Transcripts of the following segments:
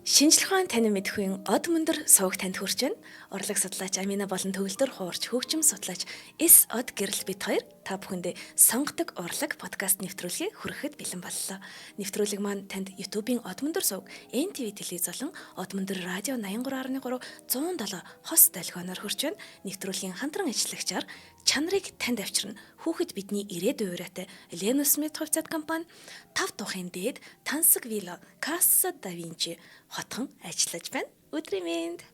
Шинжлэх ухаан тань мэдхийн од мөндөр сувг танд хүрч байна. Урлаг судлаач Амина болон төгөлдөр хуурч хөгжим судлаач С од гэрэл бит хоёр та бүхэндээ сонгодог урлаг подкаст нэвтрүүлгийг хүрэхэд бэлэн боллоо. Нэвтрүүлэг маань танд YouTube-ийн од мөндөр сувг, NTV телевиз болон од мөндөр радио 83.3 107 хос долгионоор хүрч байна. Нэвтрүүлгийн хамтран ажиллагчаар чанарыг танд авчирна. Хүүхэд бидний ирээдүйн уурайтай Lenus Smith хувьцаат компани 5 тухайн дээд Тансаг Вилла Casa da Vinci хотхон ажиллаж байна. Өдрийн мэнд.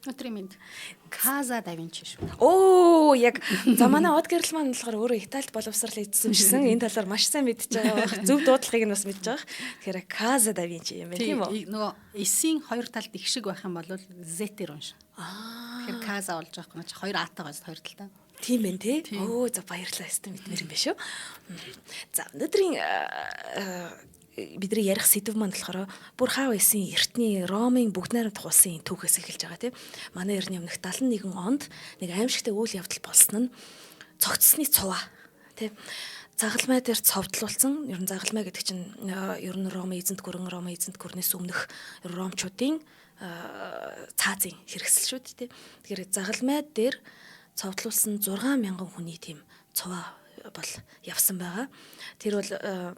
Casa da Vinci шүү. Оо, яг за манай од гэрэл маань болохоор өөрөө Италид боловсрал эзэмшсэн. Энэ талаар маш сайн мэдж байгаа бах. Зөв дуудлагыг нь бас мэдж байгаа. Тэгэхээр Casa da Vinci юм байна тийм үү? Нөгөө эсийн хоёр талд их шиг байх юм бол Z-ээр унш. Тэгэхээр Casa болж байгаа юм чи хоёр А-тай гоёс хоёр талтай. Тийм байх тий. Оо, за баярлалаа хэвээр мэдмээр юм байна шүү. За өнөөдрийн бидний ярих сэдв маань болохоор бүр хаа байсан эртний Ромын бүгд найрамдах улсын түүхээс эхэлж байгаа тийм. Манай эртний өмнөх 71 онд нэг аимшигтай үйл явдал болсон нь цогцсны цуваа тийм. Загалмай дээр цовдлуулсан. Ер нь загалмай гэдэг чинь ер нь Ромын эзэнт гүрнээс өмнөх ромчуудын цаазын хэрэгсэл шүү дээ тийм. Тэгэхээр загалмай дээр цовдлуулсан 6,000 хүний тийм цуваа бол явсан байгаа. Тэр бол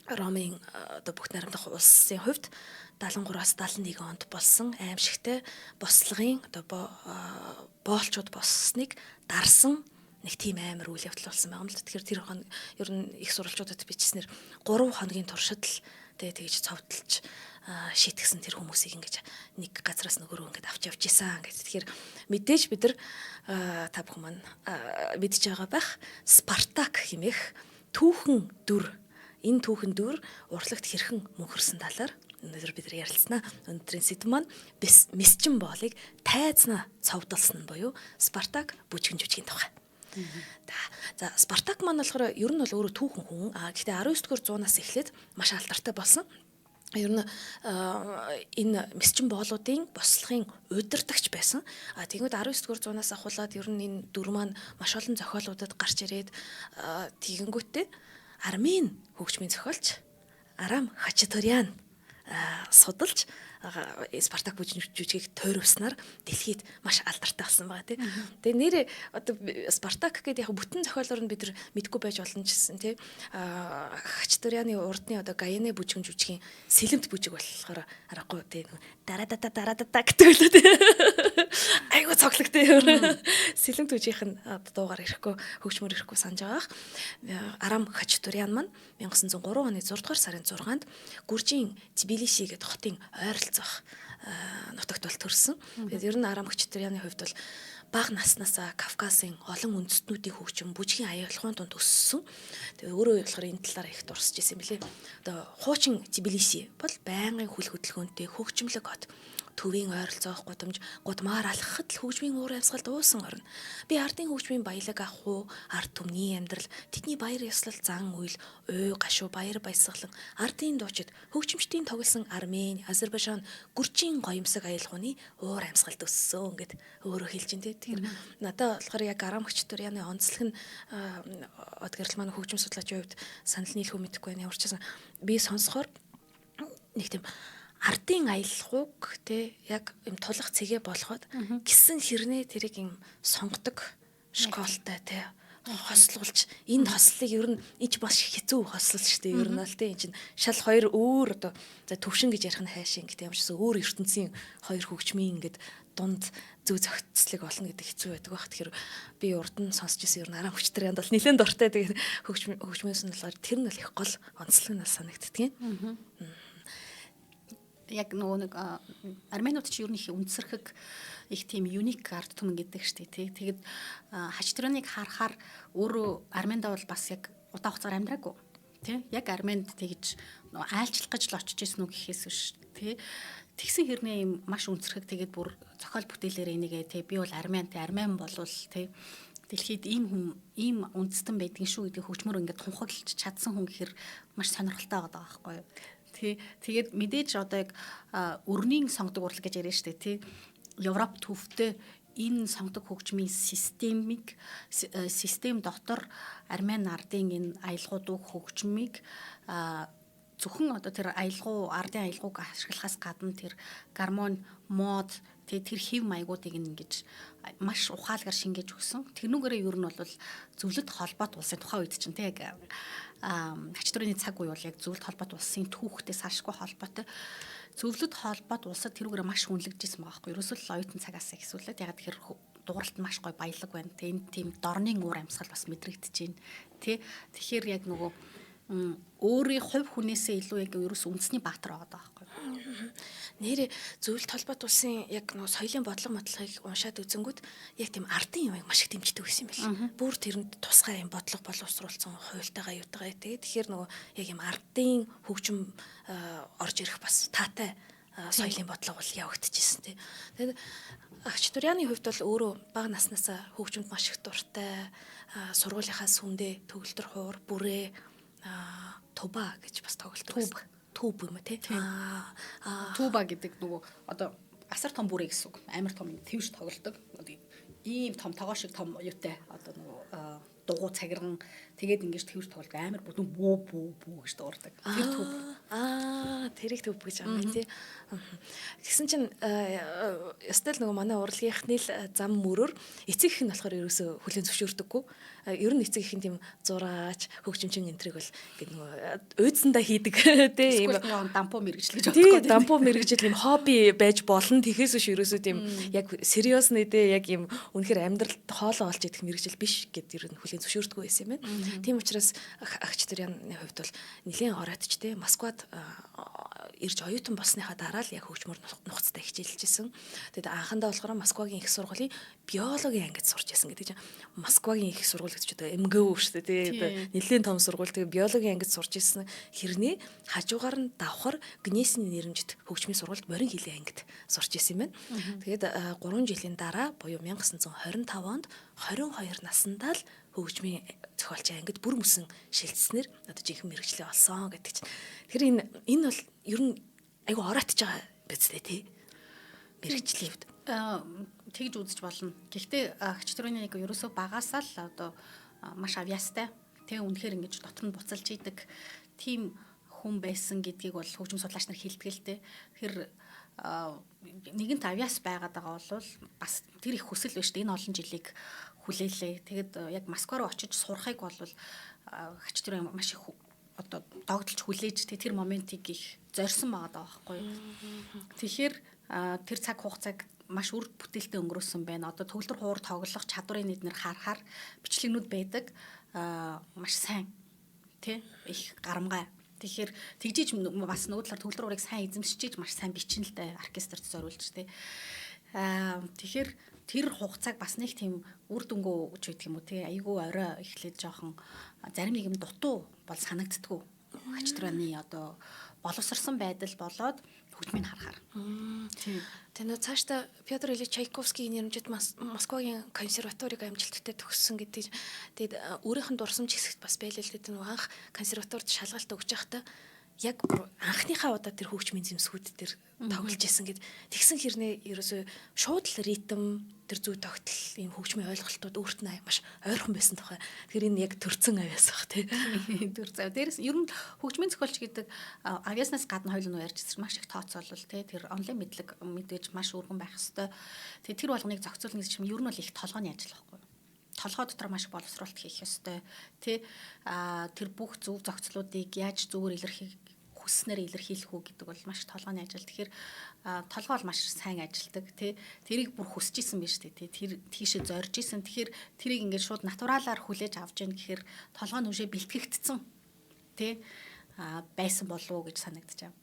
Ромын одоо бүгд найрамдах улсын хувьд 73-аас 71 онд болсон аимшигтай бослогын одоо боолчууд болсныг дарсан нэг тийм амар үйл явдал болсон байгаа юм л. Тэгэхээр тэр хон ер нь их сурвалжуудад бичснээр 3 хоногийн туршид л тэгж цовдлж шийтгсэн тэр хүмүүсийг ингэж нэг газраас нөгөөрөө ингэж авч явж исэн гэж. Тэгэхээр мэдээж бид нар та бүхэн маань мэдж байгаа байх Спартак хэмээх түүхэн дүр. Энэ түүхэн дүр урлагт хэрхэн мөнхөрсөн талаар өнөөдөр бид нар ярилцсанаа. Өнөөдрийн сэдв маань месчин боолыг тайзнаа цовдлсон нь буюу Спартак бүжгэн жүжигийн тухай. За Спартак маань болохоор ер нь бол өөрөө түүхэн хүн. Гэхдээ 19-р зуунаас эхлээд маш алдартай болсон. Ер нь энэ месчин боолуудын бослогын удирдагч байсан. Тэгвэл 19-р зуунаас ахуулаад ер нь энэ дүр маань маш олон зохиолуудад гарч ирээд тэгэнгүүтээ Армен хөгжмийн зохиолч Арам Хачатурян судалж Спартак бүжгэн жүжигийг тойрвснаар дэлхийд маш алдартай болсон байгаа тийм. Тэгээ нэр одоо Спартак гэдэг яг бүтэн зохиолоор нь бид нар мэдгүй байж олон ч гэсэн тийм. Хачатуряны урдны одоо Гаяны бүжгэн жүжигийн сэлэмт бүжиг болохоор аргагүй тийм. Дарадата гэдэг л тийм. Айгуу цогцлогтой юм. Сэлэмт бүжигийнх нь дуугаар ирэхгүй хөгжмөр ирэхгүй санаж байгаах. Арам Хачатурян маань 1903 оны 6 дугаар сарын 6-нд Гүржийн Тбилиси гэдэг хотын ойролцоох нутагт бол төрсөн. Тэгээд ер нь Арам Хачатуряны хувьд бол бага наснаасаа Кавказын олон үндэстнүүдийн хөгжим бүжгийн аялагын тунд өссөн. Тэгээд өөрөө болохоор энэ талаар их дурсаж ирсэн билээ. Одоо хуучин Тбилиси бол байнгын хүл хөдөлгөөнтэй хөгжмөлөг хот. Төвийн ойролцоох гудмаар алхахад л хөгжмийн уур амьсгал дуусан орно. Би ардын хөгжмийн баялаг ахуй, ард түмний амьдрал, тэдний баяр ёслол, зан үйл, уй гашуу баяр баясгалан, ардын дуучид, хөгжимчдийн тоглосон Армени, Азербайджан, Гүржийн гоёмсог аялагууны уур амьсгалд өссөн гэд өөрөө хэлж дээ. Тэгэхээр надад болохоор яг Арам Хачатуряны онцлог нь од гэрэл маань хөгжим судлаачийн хувьд санал нийлхүү мэдэхгүй байна. Ямар ч гэсэн би сонсохоор нэг тийм ардын аялалгүйг те яг юм тулах цэгээ болгоод гисэн хэрнээ тэрийг юм сонгодог школтой те хослуулж энэ хослыг ер нь энэ бас хэцүү хослол шүү дээ ер нь л те энэ чинь шал хоёр өөр одоо за төвшин гэж ярих нь хайшин гэдэг юм шиг өөр ертөнцийн хоёр хөгжмийн ингээд дунд зөв зохицлыг олно гэдэг хэцүү байдаг баг. Тэгэхээр би урд нь сонсч ирсэн ер нь Арам Хачатурянд бол нэлээд дуртай тэгээд хөгжмөөс нь болохоор тэр нь л их гол онцлог нь санагддаг юм. Яг нөгөө нэг арменууд чи ер нь их үнсэрхэг их тийм юник арт түмэн гэдэг штеп тий. Тэгээд Хачатуряныг харахаар өөрөө Армендаа бол бас яг удаан хугацаар амьдраагүй тий. Яг Арменд тэгж айлчлах гэж л очиж исэн үг гэхээс биш тий. Тэгсэн хэрнээ юм маш үнсэрхэг тэгээд бүр зохиол бүтээлээр энийгээ тий би бол армен болвол тий дэлхийд ийм үндэстэн байдгийн шүү гэдэг хөгжмөр ингээд тунхаглаж чадсан хүн гэхэр маш сонирхолтой байгаа байхгүй юу. Тэгээд мэдээж одоо яг өрнийн сонгодог урлаг гэж яриа штэ тий. Европ төвтэй энэ сонгодог хөгжмийн систем дотор армен ардын энэ аялгуудыг хөгжмийг зөвхөн одоо тэр аялгау, ардын аялгауг ашиглахаас гадна тэр гармон, мод, тэр хэв маягуудыг ингэж маш ухаалгаар шингээж өгсөн. Тэрнүүгээрээ ер нь бол зөвлөлт холбоот улсын тухайн үед чинь тэг яг ач төрөний цаг үе бол яг зөвлөлт холбоот улсын түүхтэй салшгүй холбоотой. Зөвлөлт холбоот улсад тэрүүгээр маш хүнлэгдэжсэн байгаа байхгүй. Ерөөсөө л оюутан цагаас ихсүүлээд яг тэр дууралт маш гой баялаг байна. Тэ энэ тийм дорны уур амьсгал бас мэдрэгдэж байна. Тэ тэгэхээр яг нөгөө өөрийн хувь хүнээсээ илүү яг ерөөс үндэсний баатар байгаа байхгүй. Нэр зөвлөлт холбоот улсын яг нөгөө соёлын бодлого модлогыг уншаад үзэнгүүт яг тийм ардын юм маш их дэмждэг байсан юм байна. Бүр тэрэнд тусгай юм бодлого боловсруулсан хуйлтайгаа юутайгаа тэгэхээр нөгөө яг юм ардын хөгжим орж ирэх бас таатай соёлын бодлого бол явагдчихсэн тий. Тэгээд агч Турианы хувьд бол өөрөө бага наснаасаа хөгжимд маш их дуртай, сургуулийнхаа сүмдээ төгөлдөр хуур, бүрээ, туба гэж бас тоглолдог. Түб юм тий. Туба гэдэг нөгөө одоо асар том бүрээ гэсэн үг. Амар том твш тоглолдог. Ийм том тогоо шиг том юутай одоо нөгөө дугуй цагирган тэгээд ингэж твш тоглолдог. Амар бүдүүн бүү гэж дуурдаг. Тэр түб. Тэрийг төв гэж байгаа юм тий. Тэгсэн чинь стил нөгөө манай урлагийнхны л зам мөрөөр эцэг их нь болохоор ерөөсө хүлэн зөвшөөрдөггүй. Ер нь эцэг их нь тийм зураач, хөгжимчин энтриг бол ингэ нөгөө уйдсандаа хийдэг тий. Ийм дампуу мэрэгжил гэж боддог. Тий, дампуу мэрэгжил юм хобби байж болно. Тэгэхээс биш ерөөсө тийм яг сериус нэдэ яг юм үнэхээр амьдралд хоолоо олж идэх мэрэгжил биш гэд ер нь хүлэн зөвшөөрдөггүй байсан юм байна. Тийм учраас агч Турианы хувьд бол нэлийн ороодч тий Москвад ирж оюутан болсныхаа дараа л яг хөгжмөр нухацтай хичээлжсэн. Тэгэд анхандаа болохоор Москвагийн их сургуулийн биологийн ангид сурч байсан гэдэг чинь Москвагийн их сургууль гэж одоо МГУ шүү дээ тий. Нэлийн том сургууль тэгээ биологийн ангид сурч ирсэн хэрнээ хажуугаар нь давхар Гнесиний нэрмжит хөгжмийн сургуульд морин хилийн ангид сурч ирсэн юм байна. Тэгээд 3 жилийн дараа буюу 1925 онд 22 наснда л хөгжмийн зохиолчийн ангид бүр мөсөн шилжснээр одоо жинхэнэ мэрэгчлээ олсон гэдэг чинь. Тэгэхээр энэ бол ер нь айгу оройтж байгаа биз дээ тий. Мэрэгчлийн хувьд. Тэгж үзэж болно. Гэхдээ агч Турианы яг ерөөсөө багасаа л одоо маш авьяастай. Тэгээ үнэхээр ингэж дотор нь буцалж идэг тийм хүн байсан гэдгийг бол хөгжим судлаач нар хэлдэг л дээ. Тэгэхээр нэгэнт авьяас байгаад байгаа бол бас тэр их хүсэл биш дээ. Энэ олон жилиг хүлээлээ. Тэгээд яг Москва руу очиж сурахыг бол агч Туриан маш их одоо догдолж хүлээж тэр моментыг их зорьсон байгаа байхгүй юу. Тэгэхээр тэр цаг хугацааг маш үр бүтээлтэй өнгөрөөсөн байна. Одоо төгөлдөр хуур тоглох чадварын эднэр харахаар бичлэгнүүд байдаг. Маш сайн тий их гарамгай. Тэгэхээр тэгжиж бас нөгөө талаар төгөлдөр хуурыг сайн эзэмшиж маш сайн бичин л дээ оркестрт зориулж тий. Тэгэхээр тэр хугацааг бас нэг тийм үр дүнгөө ч гэдэг юм уу тий айгүй орой эхлээд жоохон зарим нэг юм дутуу бол санагддаггүй. Агч Турианы одоо боловсрсон байдал болоод хөгжмийг харахаар. Тэгээ нөө цаашдаа Пётр Ильич Чайковскийн нэрмжит Москвагийн консерваторийг амжилттай төгссөн гэдэг. Тэгээд өөрийнх нь дурсамж хэсэгт бас байлаа л дээ. Нөө анх консерваторид шалгалт өгч байхдаа яг анхныхаа удаа тэр хөгжмийн зэмсгүүд тэр тоглож исэн гэд тэгсэн хэрнээ ерөөсөө шууд л ритм тэр зүй тогтол ийм хөгжмийн ойлголтууд өөрт нь маш ойрхон байсан тухай. Тэгэхээр энэ яг төрцөн авьяас баг тий. Төрцөө. Дээрээс ер нь хөгжмийн зохиолч гэдэг авьяаснаас гадна хоёул нь ярьжсэн маш их тооцоолол тий тэр онлайн мэдлэг мэдээж маш өргөн байх хэвээр. Тэгээ тэр болгоныг зохицуулна гэсэн чинь ер нь бол их толгойн ажил байхгүй. Толгой дотор маш боловсруулалт хийх ёстой. Тэ тэр бүх зөв зохицлуудыг яаж зөвөр хүсснээр илэрхийлэх үү гэдэг бол маш толгойн ажил. Тэгэхээр толгой бол маш сайн ажилдаг. Тэ тэрийг бүр хүсэж исэн биз дээ. Тэр тийшээ зорж исэн. Тэгэхээр тэрийг ингээд шууд натуралаар хүлээж авч яах гэхээр толгой нь үшээ бэлтгэгдсэн. Тэ байсан болов уу гэж санагдаж байна.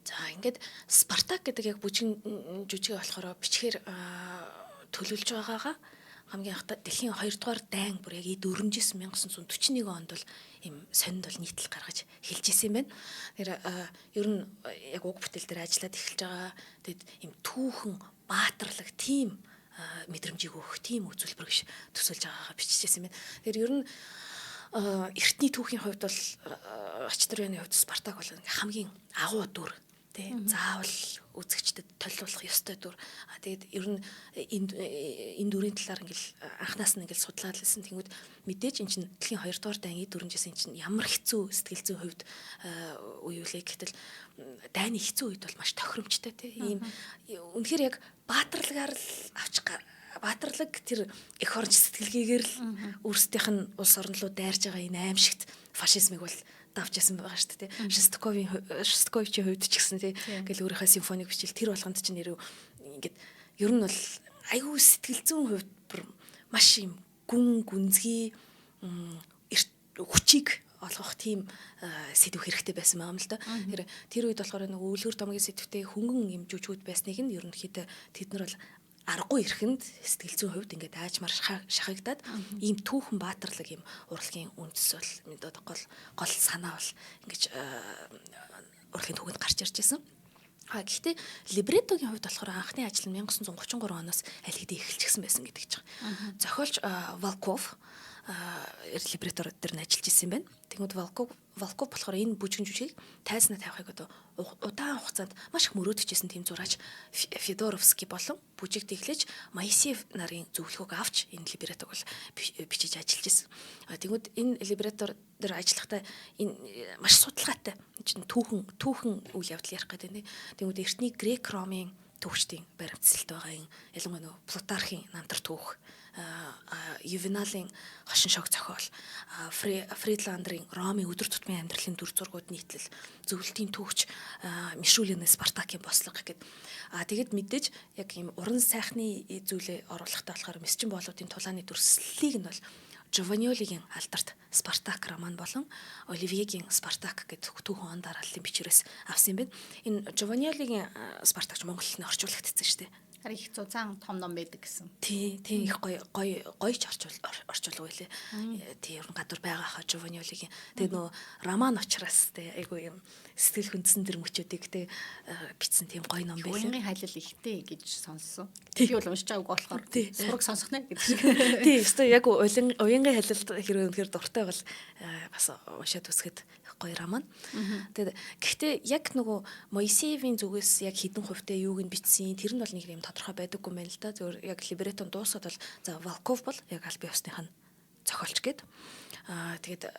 За ингээд Спартак гэдэг яг бүжиг жүжиг болохоор бичгээр төлөвлөж байгаагаа хамгийн анх дэлхийн 2 дугаар дайн бүр яг 4 1941 онд бол ийм сонинд бол нийтлэл гаргаж хэлж исэн юм байна. Тэр ер нь яг уг бүтээл дээр ажиллаад эхэлж байгаа. Тэгэд ийм түүхэн баатарлаг тийм мэдрэмжийг өгөх тийм үзүүлбэр гэж төсөөлж байгаагаа биччихсэн юм байна. Тэр ер нь эртний түүхийн хувьд бол ач Турианы хувьд Спартак бол хамгийн агуу дүр. Тэ заавал үзэгчдэд толиулах ёстой дүр. Тэгээд ер нь энэ дүрийн талаар ингээл анхнаас нь ингээл судлаад лсэн. Тэнгүүд мэдээж эн чинь дэлхийн 2 дугаар дайны дүрмжсэн эн чинь ямар хэцүү сэтгэл зүйн хувьд үе үлээ гэтэл дайны хэцүү үед бол маш тохиромжтой тийм. Үнэхээр яг баатарлагаар л баатарлаг тэр эх оронч сэтгэлгээгээр л өөрсдийнх нь улс орн руу дайрж байгаа энэ аимшигт фашизмыг бол давж ясан байгаа шүү дээ. Шостаковичийн хувьд ч гэсэн тий. Ингээл өөрийнхөө симфоник бичил тэр болгонд чинь нэр ингээд ер нь бол айгүй сэтгэл зүйн хувьд маш юм гүнзгий хүчийг олгох тийм сэдв хэрэгтэй байсан юм л да. Тэр үед болохоор нэг өвлгөр домгийн сэдвтэй хөнгөн юм жүжигүүд байсныг нь ерөнхийдөө тэд нар бол аргагүй ихэнд сэтгэл зүйн хувьд ингээд аажмаар шахагдаад ийм түүхэн баатарлаг юм урлагийн үндэс бол гол санаа бол ингэж урлагийн түүхэнд гарч ирж байсан. Гэхдээ либретогийн хувьд болохоор анхны ажил нь 1933 оноос аль хэдийн эхэлчихсэн байсан гэдэг чинь. Зохиолч Волков либретор дээр нь ажиллаж исэн юм байна. Тэгмэд Волков болохоор энэ бүжгэн жүжигийг тайзнаа тавихыг одоо удаан хугацаанд маш их мөрөөдөжсэн тийм зураач Федоровский болон бүжиг дэглэж Моисеев нарын зөвлөгөөг авч энэ либретог бол бичиж ажиллаж исэн. Тэгмэд энэ либретор дээр ажиллахдаа энэ маш судалгаатай түүхэн үйл явдал ярих гэдэг нь. Тэгмэд эртний грек ромын төвчдийн баримтсалт байгаа юм. Ялангуяа Плутархийн намтар түүх, Ювеналийн хошин шог зохиол, Фридландрын Ромын өдөр тутмын амьдралын дүр зургууд нийтлэл, зөвлөлтийн түүхч Мишулины Спартакийн бослого гэдэг. Тэгэд мэдээж яг ийм уран сайхны зүйлээ оруулахтаа болохоор Месчин боолуудын тулааны дүрслэлийг нь бол Жованьолигийн алдарт Спартак роман болон Оливьегийн Спартак гэдэг түүхэн он дарааллын бичвэрээс авсан юм байна. Энэ Жованьолигийн Спартакч Монголд нь орчуулагдсан шүү дээ. Харин их зузаан том ном байдаг гэсэн. Тийм их гойч орчуулга байлээ. Тийм ер нь гадуур байгаа хаа Жованьолигийн. Тэгээ нөө роман учраас те айгу юм сэтгэл хөндсөн тэр мөчүүдийг те бичсэн тийм гоё ном байлээ. Уянгийн хайлал ихтэй гэж сонссон. Би бол уншиж байгаагүй болохоор сураг сонсох нэ гэдэг шиг. Тийм өстой яг уянгийн хайлалд хэрэг үнэхээр дуртай бол бас уншаад үзэхэд гоё роман. Тэгээд гэхдээ яг нөгөө Моисеевийн зүгээс яг хэдэн хувьтай юуг нь бичсэн тэр нь бол нэг юм тодорхой байдаггүй юм байна л да. Зөвхөн яг либретон дуусаад бол за Волков бол яг аль бие усных нь зохиолч гээд. Тэгээд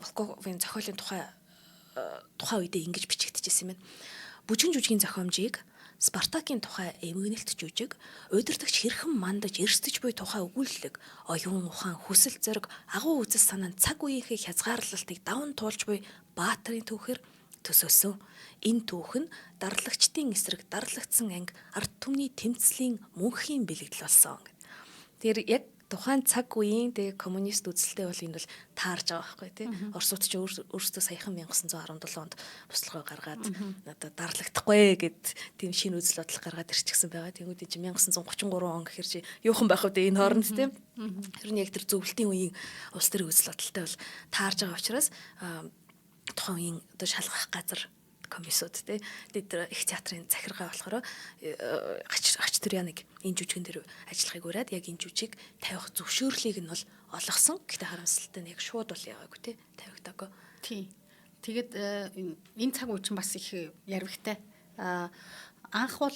Волковын зохиолын тухай үедээ ингэж бичигдчихсэн юм байна. Бүжгэн жүжигийн зохиомжийг Спартакийн тухай эмгэнэлт жүжиг, удирдагч хэрхэн мандаж эрсдэж буй тухай өгүүлэлэг, оюун ухаан, хүсэл зориг, агуу үзэл санаанд цаг үеийнхээ хязгаарлалтыг даван туулж буй баатарын түүхээр төсөөсөн. Энэ түүх нь дарлагчдын эсрэг дарлагдсан анги ард түмний тэмцлийн мөнхийн бэлэгдэл болсон. Тэр яг тухайн цаг үеийн тэгээ коммунист үзэлтэй бол энэ бол таарж байгаа байхгүй тий. Оросууд ч өөрсдөө саяхан 1917 онд буцалгаа гаргаад одоо дарлагдахгүй гэд тийм шинэ үзэл бодол гаргаад ирчихсэн байгаа. Тэгвэл чи 1933 он гэхэр чи юухан байх вэ энэ хооронд тий. Тэр нь яг тэр зөвлөлтийн үеийн улс төрийн үзэл бодолтой бол таарж байгаа учраас тухайн үеийн одоо шалгах газар комиссууд те их театрын захиргаа болохоор хач Туряныг энэ жүжигэн дээр ажиллахыг ураад яг энэ жүжиг тавих зөвшөөрлийг нь бол олгосон. Гэхдээ харамсалтай нь яг шууд бол яваагүй те тавигдаагүй. Тий. Тэгээд энэ цаг үе чинь бас их ярвигтай. Анх бол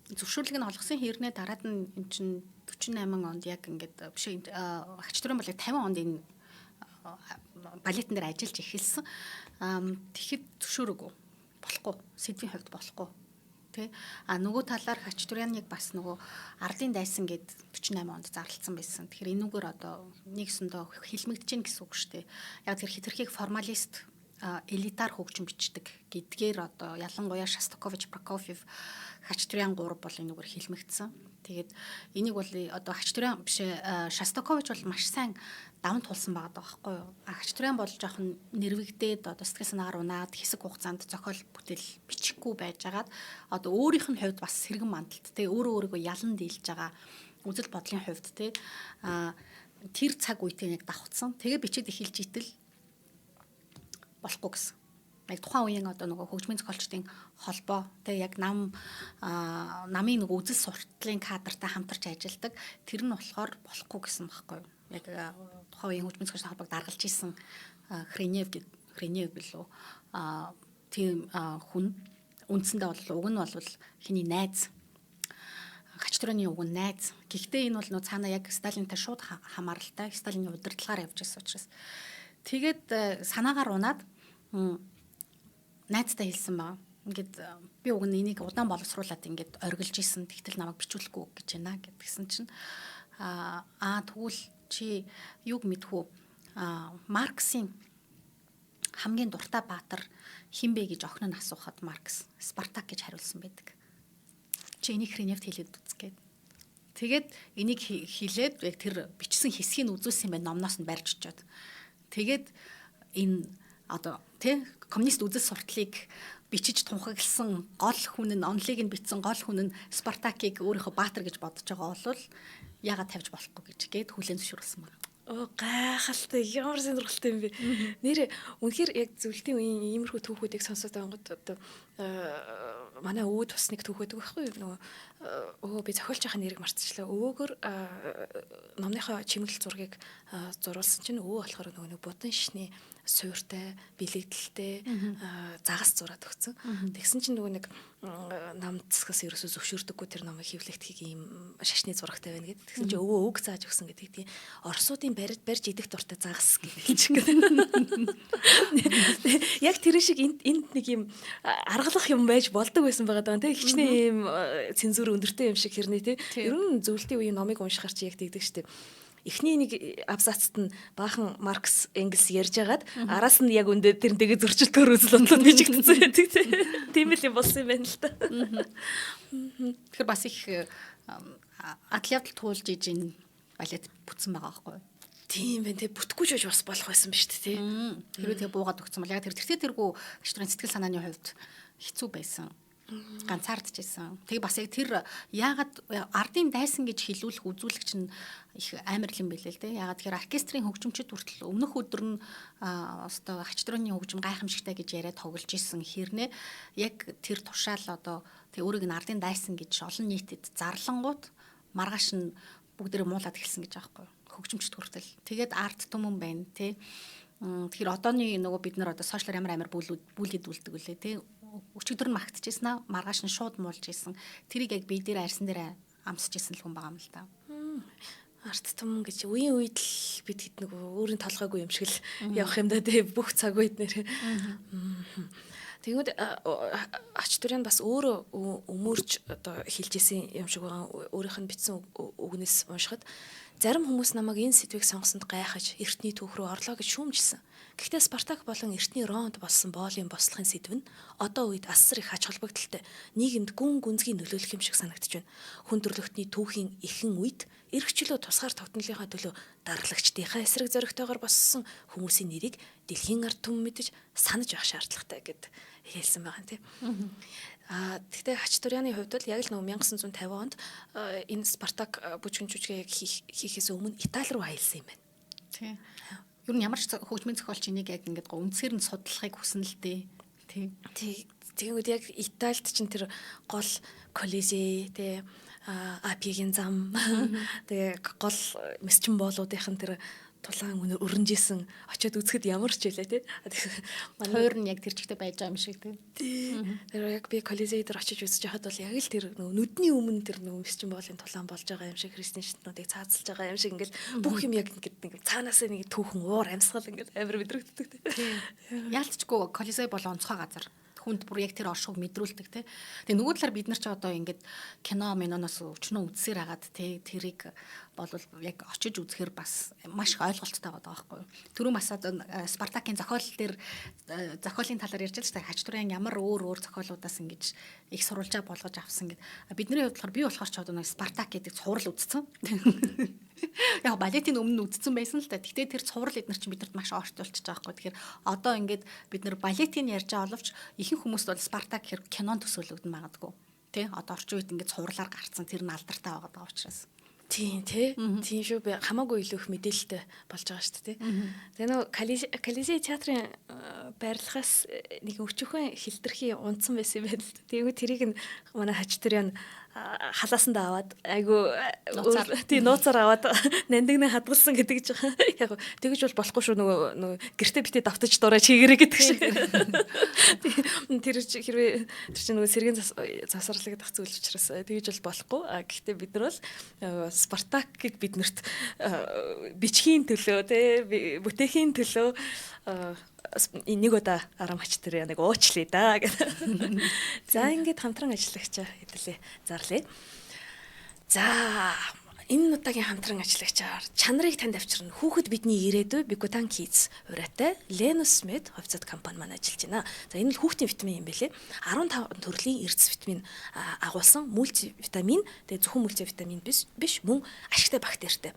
зөвшөөрлийг нь олгосон хэрнээ дараад нь эн чинь 48 онд яг ингээд биш хач Турян бол 50 онд энэ балетн дээр ажиллаж эхэлсэн. Тэгэхэд зөвшөөрөөгүй болохгүй сэдвийн хувьд болохгүй тий. Нөгөө талаар хач Туряныг бас нөгөө ардын дайсан гэд 48 онд зарлалсан байсан. Тэгэхээр энүүгээр одоо нэгсэндээ хилмигдэж гин гэсэн үг шүү дээ. Яг тэр хитрхийг формалист элитар хөгжим бичдэг гэдгээр одоо ялангуяа Шостакович, Прокофьев, хач Турян гурав бол энүүгээр хилмигдсэн. Тэгээд энийг бол одоо хач Турян биш Шостакович бол маш сайн даван тулсан байгаа байхгүй юу. Хач Турян бол жоохон нэрвэгдээд одоо сэтгэл санаагаар унаад хэсэг хугацаанд зохиол бүтээл бичихгүй байжгаад одоо өөрийнх нь хувьд бас сэргэн мандалт те өөрийгөө ялан дийлж байгаа үзэл бодлын хувьд те тэр цаг үетэй яг давхцсан. Тэгээ бичиж эхэлж итэл болохгүй гэсэн. Яг тухайн үеийн одоо нөгөө хөгжмийн зохиолчдын холбоо тэг яг намын нөгөө үзэл сурталын кадртай хамтарч ажилладаг тэр нь болохоор болохгүй гэсэн байхгүй юу. Яг тухайн үеийн хөгжмийн зохиолчдын холбоог даргалж исэн Хренев билүү тийм хүн үндсэндээ бол уг нь бол хиний найз. Хачтрооны уг нь найз. Гэхдээ энэ бол нөө цаана яг Сталинтай шууд хамааралтай, Сталины удирдлагаар явж байсан учраас. Тэгээд санаагаар унаад найзтай хэлсэн баа. Ингээд би уг нь энийг удаан боловсруулад ингээд оргилж исэн. Тэгтэл намайг бичүүлэхгүй гэж байна гэдгсэн чинь тэгвэл чи юг мэдхүү Марксийн хамгийн дуртай баатар хин бэ гэж охин нь асуухад Маркс Спартак гэж хариулсан байдаг. Чи энийг хреневт хэлээд үзгээд. Тэгээд энийг хэлээд яг тэр бичсэн хэсгийг үзүүлсэн юм байна номноос нь барьж очиод. Тэгээд энэ одоо коммунист үзэл сурталыг бичиж тунхагласан гол хүн нь онлыг нь бичсэн гол хүн нь Спартакийг өөрийнхөө баатар гэж бодож байгаа бол яагаад тавьж болохгүй гэж хүлээн зөвшөөрсөн байна. Гайхалтай ямар сонирхолтой юм бэ. Нэр үнэхээр яг зөвлөлтийн үеийн иймэрхүү түүхүүдийг сонсоод байнгут одоо манай өвөө бас нэг түүх байдаг байхгүй юу? Нөгөө би зохиолч ахын нэрийг мартчихлаа. Өвөөгөр номныхоо чимэглэл зургийг зурулсан чинь өвөө болохоор нөгөө нэг будын шишний суйртай, бэлэгдэлтэй загас зураад өгсөн. Тэгсэн чинь нөгөө нэг намцгаас ерөөсөө зөвшөөрдөггүй тэр номыг хэвлэгдэхийг ийм шашны зурагтай байна гэдэг. Тэгсэн чинь өвөө үг зааж өгсөн гэдэг. Тийм орсуудын барьж идэх дуртай загас гэж. Яг тэр шиг энд нэг юм аргалах юм байж болдог байсан байгаа даа. Тэг хичнээн ийм цензур өндөртэй юм шиг хэрнээ тий. Ер нь зөвлөлтийн үеийн номыг уншихаар чи яг тэгдэг штеп. Эхний нэг абзацт нь баахан Маркс, Энгельс ярьж агаад араас нь яг үндэ тэрнтэйгээ зөрчилдөөр үзэл бодлоо бичигдсэн байдаг тийм л юм болсон юм байна л та. Тэгэхээр бас их адал явдал туулж иж энэ балет бүтсэн байгаа байхгүй юу? Тийм байна те бүтггүй жиж бас болох байсан биз дээ тий. Хэрвээ тэгээ буугаад өгсөн бол яг тэргүү хачтрын сэтгэл санааны хувьд хэцүү байсан. Ганцаардчихсан. Тэгээ бас яг тэр яагаад ардын дайсан гэж хэлүүлэх үзүүлэгч нь их амар юм билээ л дээ. Яагаад тэгэхээр оркестрийн хөгжимчид хүртэл өмнөх өдөр нь одоо хачтрооны хөгжим гайхамшигтай гэж яриад тоглож исэн хэрнээ яг тэр тушаал одоо тэг өөрийг нь ардын дайсан гэж олон нийтэд зарлангууд маргааш нь бүгдээрээ муулаад эхэлсэн гэж аахгүй. Хөгжимчид хүртэл. Тэгээд арт түмэн байна тий. Тэгэхээр одооны нөгөө бид нар одоо сошиал амар бүлгэд үлдэг үлээ тий. Өчигдөр нь магтчихсан аа маргааш нь шууд муулж исэн. Тэрийг яг бие дээр арьсан дээр амсаж исэн л хүн байгаа юм л та. Арт түмэн гэж үеийн үед л бид хэд нэг өөрийн толгойгүй юм шиг л явах юм да тий бүх цаг үед нэр. Тэгвэл ач түрийн бас өөрөө өмөрч одоо хэлж исэн юм шиг байгаа өөрийнх нь бичсэн үгнээс уншихад зарим хүмүүс намайг энэ сэдвийг сонгосонд гайхаж эртний түүх рүү орлоо гэж шүүмжилсэн. Гэхдээ Спартак болон эртний Ромд болсон боолын бослохын сэдв нь одоо үед асар их ач холбогдолтой нийгэмд гүн гүнзгий нөлөөлөх юм шиг санагдаж байна. Хүн төрлөختний түүхийн эхэн үед эргчлөө тусгаар тогтнолынхаа төлөө даргалагчдынхаа эсрэг зоригтойгоор боссон хүмүүсийн нэрийг дэлхийн ард түмэн мэдэж санаж авах шаардлагатай гэд хэлсэн байгаа тийм. Тэгтээ Хачатуряны хувьд бол яг л 1950 онд энэ Спартак бүжгэн жүжигээ хийхээс өмнө Итали руу аялсан юм байна. Тийм. Ер нь ямар ч хөгжмийн зохиолч энийг яг ингээд үнсээр нь судлахыг хүснэ л дээ. Тийм. Тэгэнгүүт яг Италид чинь тэр гол Колизей тий Апигийн зам тэгээ гол месчин боолуудынх нь тэр тулаан өрнжсэн очиод үзэхэд ямар ч байлаа тий. Хоёр нь яг тэр чигтээ байж байгаа юм шиг тий. Тэр яг би Колизей дээр очиж үзэж байхад бол яг л тэр нүдний өмнө тэр месчин боолын тулаан болж байгаа юм шиг христийн шатнуудыг цаазалж байгаа юм шиг ингээл бүх юм яг ингээд цаанаасаа нэг түүхэн уур амьсгал ингээд амар мэдрэгддэг тий. Яалтчгүй Колизей бол онцгой газар. Хүнд бүр яг тэр оршууг мэдрүүлдэг тий. Тэгээ нөгөө талаар бид нар ч одоо ингээд кино миноноос өчнөө үзсээр хагаад тий тэрийг бол яг очиж үзэхээр бас маш их ойлголттой байгаа байхгүй юу. Түрүү бас Спартакийн зохиолын талаар ярьж байгаа шүү дээ. Хачатурян ямар өөр зохиолуудаас ингэж их сурвалжаа болгож авсан гэд. Бидний хувьд болохоор би болохоор ч одоо нэг Спартак гэдэг цуврал үзсэн. Яг балетын өмнө үздсэн байсан л та. Гэхдээ тэр цуврал эднэр чинь биднэрт маш ойртуулчихж байгаа байхгүй. Тэгэхээр одоо ингээд бид нар балетын ярьж байгаа боловч ихэнх хүмүүст бол Спартак хэрэг кинон төсөөлөгдөн магадгүй. Тэ? Одоо орчин үед ингээд цувралаар гарцсан тэр нь алдартай байгаа учраас. Тийм тий. Тийм шүү би хамаагүй илүү их мэдээлэлтэй болж байгаа шүү дээ тий. Тэгээ нөө Колизей театрын байрлахаас нэг өчүүхэн хилтерхий унтсан байсан юм байна л да. Тэгвэл тэрийг нь манай Хачатурян халаасанд аваад айгу тий нууцаар аваад нандинаа хадгалсан гэдэг ч яг тэгэж бол болохгүй шүү нөгөө гэртээ битээ давтаж дураач хийгэрэй гэдэг шиг. Тэр хэрвээ тэр чинь нөгөө сэргийн завсарлаг дах зүйл учраас тэгэж бол болохгүй. Гэхдээ бид нар бол Спартакийг биднэрт бичгийн төлөө тий бүтээхийн төлөө нэг удаа арамч тэр яг уучлаа да гэдэг. За ингээд хамтран ажиллагч хэдэлээ зарлаа. За энэ удаагийн хамтран ажиллагчаар чанарыг танд авчирна. Хүүхэд бидний ирээдүй Bigutan Kids ураатай Lenus Med хувьцат компани маань ажиллаж байна. За энэ л хүүхдийн витамин юм байлээ. 15 төрлийн эрдэс витамин агуулсан мультивитамин. Тэгээ зөвхөн мультивитамин биш мөн ашигтай бактеритай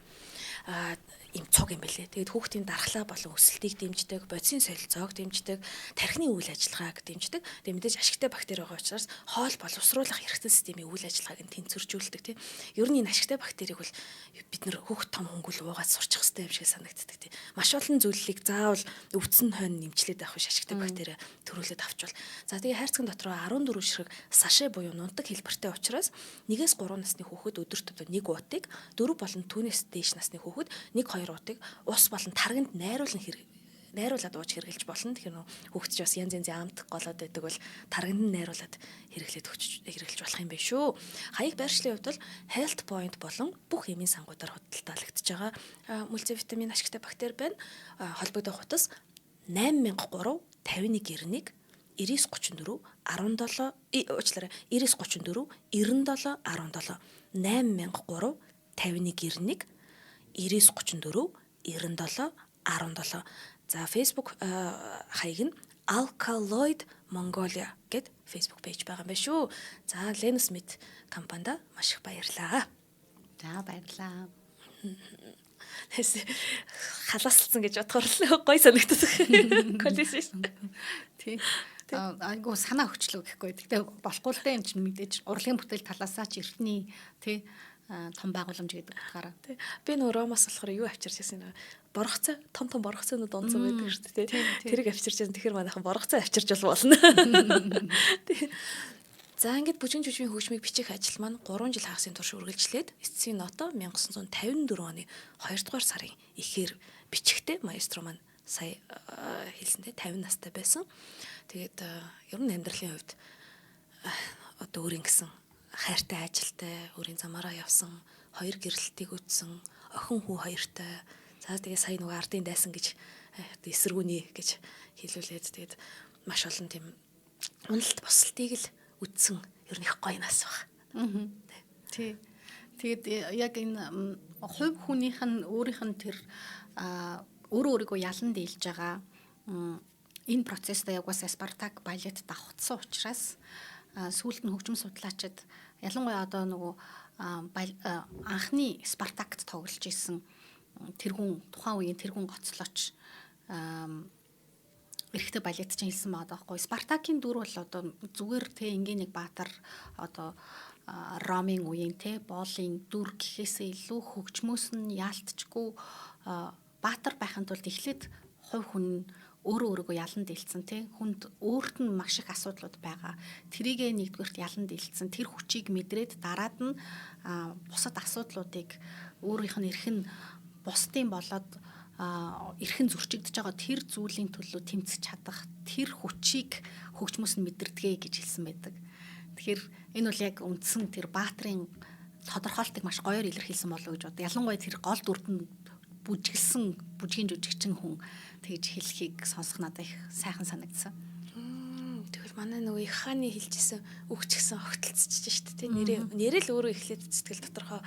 им цог юм байлээ. Тэгээд хүүхдийн дархлаа болон өсөлтийг дэмждэг, бодисын солилцоог дэмждэг, тархины үйл ажиллагааг дэмждэг. Тэгээд мэдээж ашигтай бактери байгаа учраас хоол боловсруулах эрхтэн системийн үйл ажиллагааг нь тэнцвэржүүлдэг тийм. Ер нь энэ ашигтай бактерийг бол бид нар хүүхд том хөнгөл уугаад сурчих хэрэгтэй юм шиг санагддаг тийм. Маш олон зүйлийг заавал өвдсөн хойно нэмчлээд авах биш ашигтай бактери төрүүлээд авчвал. За тэгээд хайрцаг дотроо 14 ширхэг саше буюу нунтаг хэлбэртэй учраас 1-3 насны хүүхэд өдөрт нэг уутыг 4 болон түүнээс дээш насны хүүхэд 1-2 утыг ус болон тарганд найруулад ууж хэрглэж болно. Тэгэхээр хүүхэд ч бас янз янзын амт голоод байдаг бол тарганд нь найруулад хэрглэж болох юм байна шүү. Хаяг байршлын хувьд бол health point болон бүх эмийн сангуудаар худалдаалагдж байгаа мультивитамин ашигтай бактери байна. Холбогдох утас 8003 5191 9934 17 уучлаарай 9934 97 17 8003 5191 9934 97 17. За Facebook хаяг нь Alkaloid Mongolia гэд Facebook пэйж байгаа юм байна шүү. За Lenus Med компанид маш их баярлалаа. За баярлалаа. Халаасалсан гэж бодохоор гой санагддаг. Коллеж. Тий. Айгу санаа хөчлөө гэхгүй. Тэгтээ болохгүй л дээ юм чинь мэдээж урлагийн бүтээл талаасаа ч эртний тий том байгууламж гэдэг утгаараа. Би нөө Ромоос болохоор юу авчирч байсан нэ? Боргоцоо, том боргоцоонууд онцон байдаг шүү дээ. Тэрийг авчирч байсан. Тэгэхээр манайхан боргоцоо авчирч болно. За ингээд бүжин жүжигний хөгжмийг бичих ажил маань 3 жил хагасын турш үргэлжлээд эцсийн ното 1954 оны 2 дугаар сарын эхээр бичихтэй маэстро маань сая хэлсэнтэй 50 настай байсан. Тэгээд ер нь амьдралын хувьд одоо өөрийн гэсэн хайртай ажилтай, өөрийн замаараа явсан, 2 гэрэлтийг үтсэн, охин хүү 2-тай. За тэгээ сая нөгөө ардын дайсан гэж эсэргүүний гэж хэлүүлээд тэгээд маш олон тийм уналт босолтыг л үтсэн ер нь их гоё нас баг. Тий. Тэгээд яг энэ хувь хүнийх нь өөрийнх нь тэр өөрийгөө ялан дийлж байгаа энэ процессд яг бас Спартак балет давхцсан учраас сүүлд нь хөгжим судлаачид ялангуяа одоо нөгөө анхны Спартакт тоглож исэн тэргүүн тухайн үеийн тэргүүн гоцлооч эрэгтэй балетчин хэлсэн байгаа байхгүй. Спартакийн дүр бол одоо зүгээр те ингийн нэг баатар одоо Ромын үеийн те боолын дүр гэхээсээ илүү хөгжмөөс нь яалтчгүй баатар байхын тулд эхлээд хувь хүн өөрийгөө ялан дийлцэн тий хүнд өөрт нь маш их асуудлууд байгаа. Тэрийгэ нэгдүгээрт ялан дийлцэн тэр хүчийг мэдрээд дараад нь бусад асуудлуудыг өөрийнх нь эрхэн бусдын болоод эрхэн зөрчигдөж байгаа тэр зүйлийн төлөө тэмцэж чадах тэр хүчийг хөгжмөс нь мэдэрдэгэ гэж хэлсэн байдаг. Тэгэхээр энэ бол яг үндсэн тэр баатрын тодорхойлтыг маш гоёор илэрхийлсэн болов уу гэж бод. Ялангуяа тэр гол дүрдэнд бүжгэлсэн бүжгийн жүжигчин хүн тэгж хэлхийг сонсох надад их сайхан санагдсан. Тэгвэл манай нөгөө их хааны хэлжсэн үгчгсэн огтлцчихж шүү дээ. Нэрэл өөрөө эхлээд сэтгэл доторхоо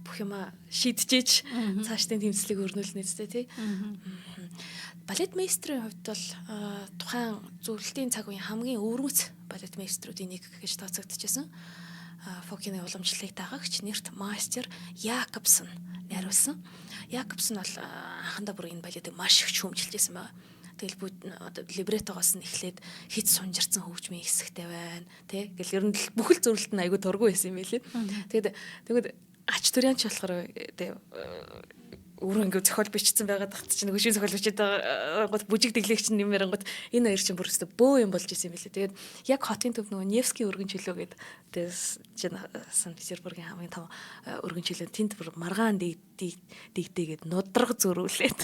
бүх юма шийдчихэж цаашдын тэмцлийг өрнүүлнэ зү тий. Балет маэстрийн хувьд бол тухайн зөвлөлтийн цаг үеийн хамгийн өвөрмөц балет маэструудын нэг гэж тооцогдчихсэн. Фокины уламжлалыг дагагч нэрт мастер Якобсон найруулсан. Якобсон бол анхандаа бүр энэ балетыг маш их шүүмжилжсэн байна. Тэгэл либретогоос нь эхлээд хит сунжирсан хөгжмийн хэсэгтэй байна. Тэ гэл ер нь бүхэл зөвлөлт нь айгүй дургүй байсан юм байлээ. Тэгээд ач түрянч болохоор өөрөө ингээ зохиол бичсэн байгаад тахт чинь нөгөө шин зохиол бичээд байгаа гот бүжиг дэглэгч нь нэмэр гот энэ хоёр чинь бүр өстө бөө юм болж исэн юм билээ. Тэгээд яг хотын төв нөгөө Невский өргөн чөлөө гээд тэгээс чинь Сан Петербургийн хамгийн том өргөн чөлөө тэнд бүр маргаан дигдээгээд нудраг зөрүүлээд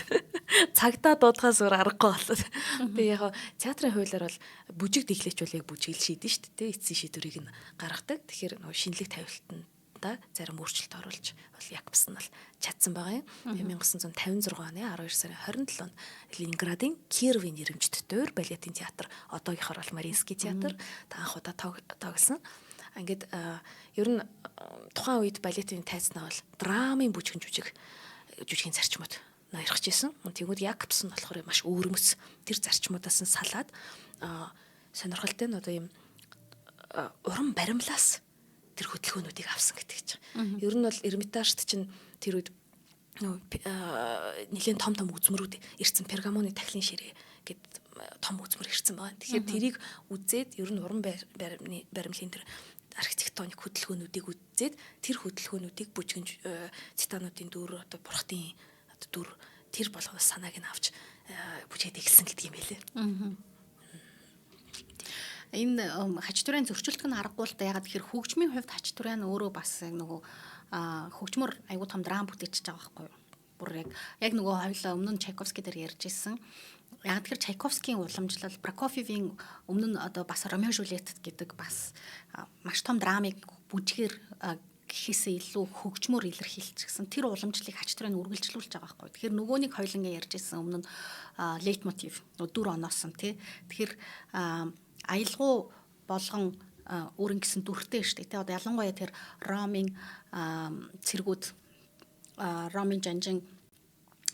цагдаа дуудахаас өөр аргагүй болоод. Тэгээд яг театрын хуулиар бол бүжиг дэглэгч бол яг бүжиглэл шийдэн шүү дээ. Эцсийн шийдвэрийг нь гаргадаг. Тэгэхээр нөгөө шинэлэг тавилтанд зарим өөрчлөлт оруулж бол Якобс нь бол чадсан байгаа юм. 1956 оны 12 сарын 27-нд Ленинградын Кировын нэрэмжит тойр балетын театр, одоогийнхоор бол Мариинский театр та анх удаа тоглосон. Ингээд ер нь тухайн үед балетын тайзнаа бол драмын жүжигийн зарчмууд ноёрхож исэн. Тэгвэл Якобс нь болохоор маш өөрмөс тэр зарчмуудаас нь салаад сонирхолтой нь одоо юм уран баримлаас тэр хөдөлгөөнүүдийг авсан гэдэг чинь. Ер нь бол Эрмитажт чинь тэр үед нэгэн том үзмөрүүд ирсэн, Пергамоны тахилын ширээ гэд том үзмөр ирсэн байгаа. Тэгэхээр тэрийг үзээд ер нь уран баримлын тэр архитектоник хөдөлгөөнүүдийг үзээд тэр хөдөлгөөнүүдийг бүжгэн цитануудын дүр, одоо бурхтын дүр тэр болгоноос санааг нь авч бүжгээд эхэлсэн гэдэг юм байлээ. Энэ хач турын зөрчилдөх нь аргагүй л да. Ягаад гэхээр хөгжмийн хувьд хач турын өөрөө бас нөгөө хөгжмөр аюул том драм бүтээчихэж байгаа байхгүй юу? Бүр яг нөгөө хоёлаа өмнө нь Чайковский дээр ярьж ирсэн. Ягаад гэхээр Чайковскийн уламжлал, Прокофьевийн өмнө нь одоо бас Ромео Жюльет гэдэг бас маш том драмыг бүжгээр гэхээсээ илүү хөгжмөр илэрхийлчихсэн. Тэр уламжлалыг хач турын үргэлжлүүлж байгаа байхгүй юу? Тэгэхээр нөгөөнийг хоёлангаа ярьж ирсэн өмнө нь лейтмотив дүр оноосон тий. Тэгэхээр аялгау болгон өөрийн гэсэн дүртэй шүү дээ. Одоо ялангуяа тэр Ромын цэргүүд, Ромын жанжин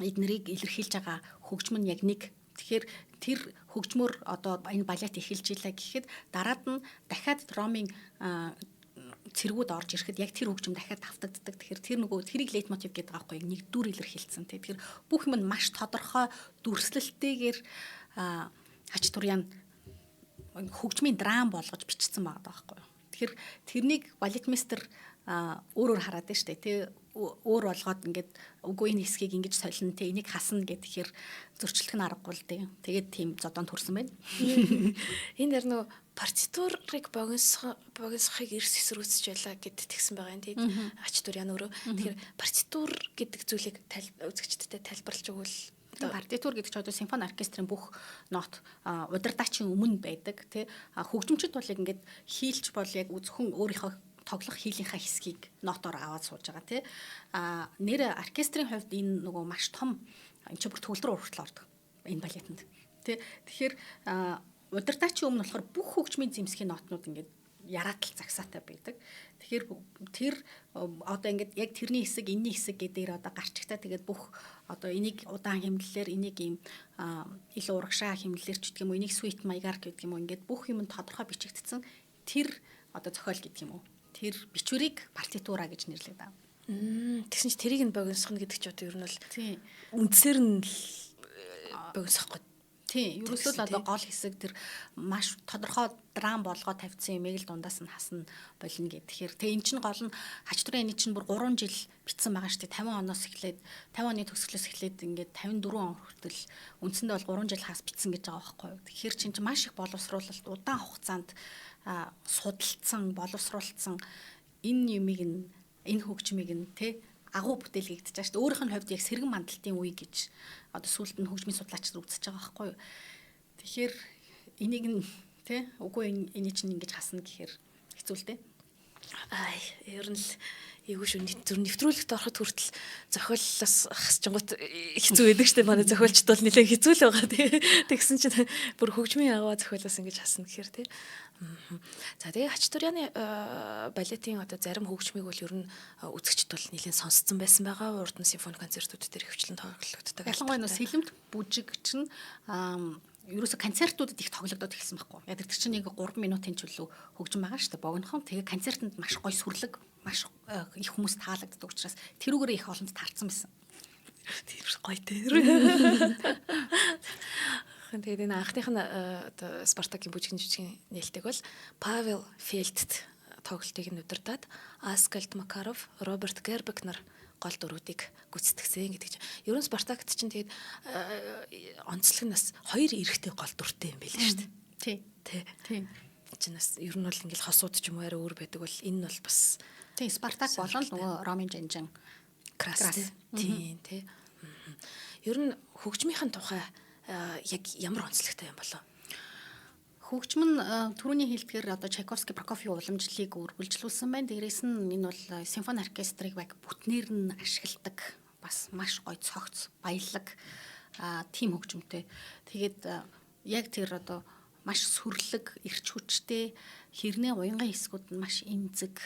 эднэрийг илэрхийлж байгаа хөгжим нь яг нэг. Тэгэхээр тэр хөгжмөр одоо энэ балет эхэлж илаа гэхэд дараад нь дахиад Ромын цэргүүд орж ирэхэд яг тэр хөгжим дахиад автагддаг. Тэгэхээр тэр нөгөө тэрийг лейтмотив гэдэг байгаа байхгүй нэг дүр илэрхийлсэн. Тэгэхээр бүх юм нь маш тодорхой дүрслэлтэйгээр хач турьяан хөгжмийн драм болгож бичсэн байгаа байхгүй юу. Тэгэхээр тэрнийг балетмейстер өөрөөр хараад байна шүү дээ. Тэ өөр болгоод ингээд үгүй энэ хэсгийг ингэж солино тэ энийг хасна гэхээр зөрчлөх нь аргагүй л дээ. Тэгээд тийм зодонд хүрсэн байна. Энэ дэр нөгөө партитурыг богиносхийг эрс эсрүүцэж байлаа гэд тэгсэн байгаа юм тийм. Ач турьяан өөрөө. Тэгэхээр партитур гэдэг зүйлийг үзэгчдэд тайлбарлаж өгвөл партитур гэдэг чинь одоо симфони оркестрийн бүх нот удирдаачийн өмнө байдаг тий хөгжимчд бол яг ингээд хийлч бол яг зөвхөн өөрийнхөө тоглох хийлийнхаа хэсгийг нотоор аваад сууж байгаа тий нэр оркестрийн хувьд энэ нөгөө маш том энэ ч бүр төгөлдөр урагтал ордог энэ балетанд тий тэгэхээр удирдаачийн өмнө болохоор бүх хөгжмийн зэмсгийн нотнууд ингээд яраатал загсаатай байдаг. Тэгэхээр тэр одоо ингээд яг тэрний хэсэг, энэний хэсэг гэдээр одоо гарчигтай тэгээд бүх одоо энийг удаан хэмнэлээр энийг ийм илүү урагшаа хэмнэлээр ч гэдэг юм уу, энийг sweet маягаар гэдэг юм уу, ингээд бүх юм тодорхой бичигдсэн тэр одоо зохиол гэдэг юм уу. Тэр бичвэрийг партитура гэж нэрлэдэг. Тэгсэн чи тэрийг нь богиносгоно гэдэг чи одоо ер нь бол үндсээр нь богиносохгүй. Тийм, ерөөсөө л одоо гол хэсэг тэр маш тодорхой драм болгоо тавьсан юмыг л дундаас нь хасна болно гэх. Тэгэхээр энэ чинь гол нь хач турын энэ чинь бүр 3 жил битсэн байгаа шүү дээ. 50 оноос эхлээд 50 оны төгсгөлөөс эхлээд ингээд 54 он хүртэл үндсэндээ бол 3 жил хагас битсэн гэж байгаа байхгүй юу. Тэгэхээр чинь маш их боловсруулалт удаан хугацаанд судалсан, боловсруулсан энэ юмыг энэ хөгжмийг нь тий агуу бүтээлгэгдэж байгаа шүү дээ. Өөрийнх нь хувьд яг сэргэн мандалтын үе гэж одоо сүүлд нь хөгжмийн судлаач нар үзэж байгаа байхгүй юу. Тэгэхээр энийг нь тий үгүй энийг чинь ингэж хасна гэхээр хэцүү л дээ. Ер нь л эйгүү шүү зүр нэвтрүүлэгт ороход хүртэл зохиолоос хасчингууд хэцүү байдаг шүү дээ. Манай зохиолчд бол нэлээд хэцүү л байгаа тий. Тэгсэн чинь бүр хөгжмийн агуу зохиолоос ингэж хасна гэхээр тий. За тэгээ хач турьяаны балетын одоо зарим хөгжмийг бол ер нь үзэгчд бол нэлээд сонсцсон байсан байгаа. Урд нь симфони концертууд дээр хөвчлэн тоглогддог. Ялангуяа нөө сэлэмт бүжиг чинь ерөөсө концертуудад их тоглогдоод эхэлсэн байхгүй. Яг тэр чинь нэг 3 минутын чөлөө хөгжим байгаа шүү дээ. Богинохон тэгээ концертанд маш гоё сүрлэг, маш их хүмүүс таалагддаг учраас тэрүүгээр их олонд таарсан байсан. Тэр гоё тэр. Тэгээд энэ анхных нь одоо Спартакийн бүжгийн жүжигчин нээлттэй бол Павел Фельдт тоглолтыг нь удирдаад Аскальд Макаров, Роберт Гербек нар гол дүрүүдийг гүйцэтгэсэн гэдэг чинь. Ерөн Спартакт чинь тэгээд онцлог нь бас 2 эрэгтэй гол дүртэй юм байл шүү дээ. Тий. Чинээс ер нь бол ингээл хосууд ч юм уу арай өөр байдаг бол энэ бол бас тий Спартак болон нөгөө Ромын жанжин Крас тий. Ер нь хөгжмийнхэн тухай яг ямар онцлогтой юм болов? Хөгжим нь түрүүний хэлдгээр одоо Чайковский, Прокофьев уламжлалыг үргэлжлүүлсэн байна. Дээрээс нь энэ бол симфони оркестрыг баг бүтнээр нь ашигладаг. Бас маш гоё цогц, баялаг тим хөгжимтэй. Тэгээд яг тэр одоо маш сүрлэг, эрч хүчтэй, хэрнээ уянган хэсгүүд нь маш эмзэг,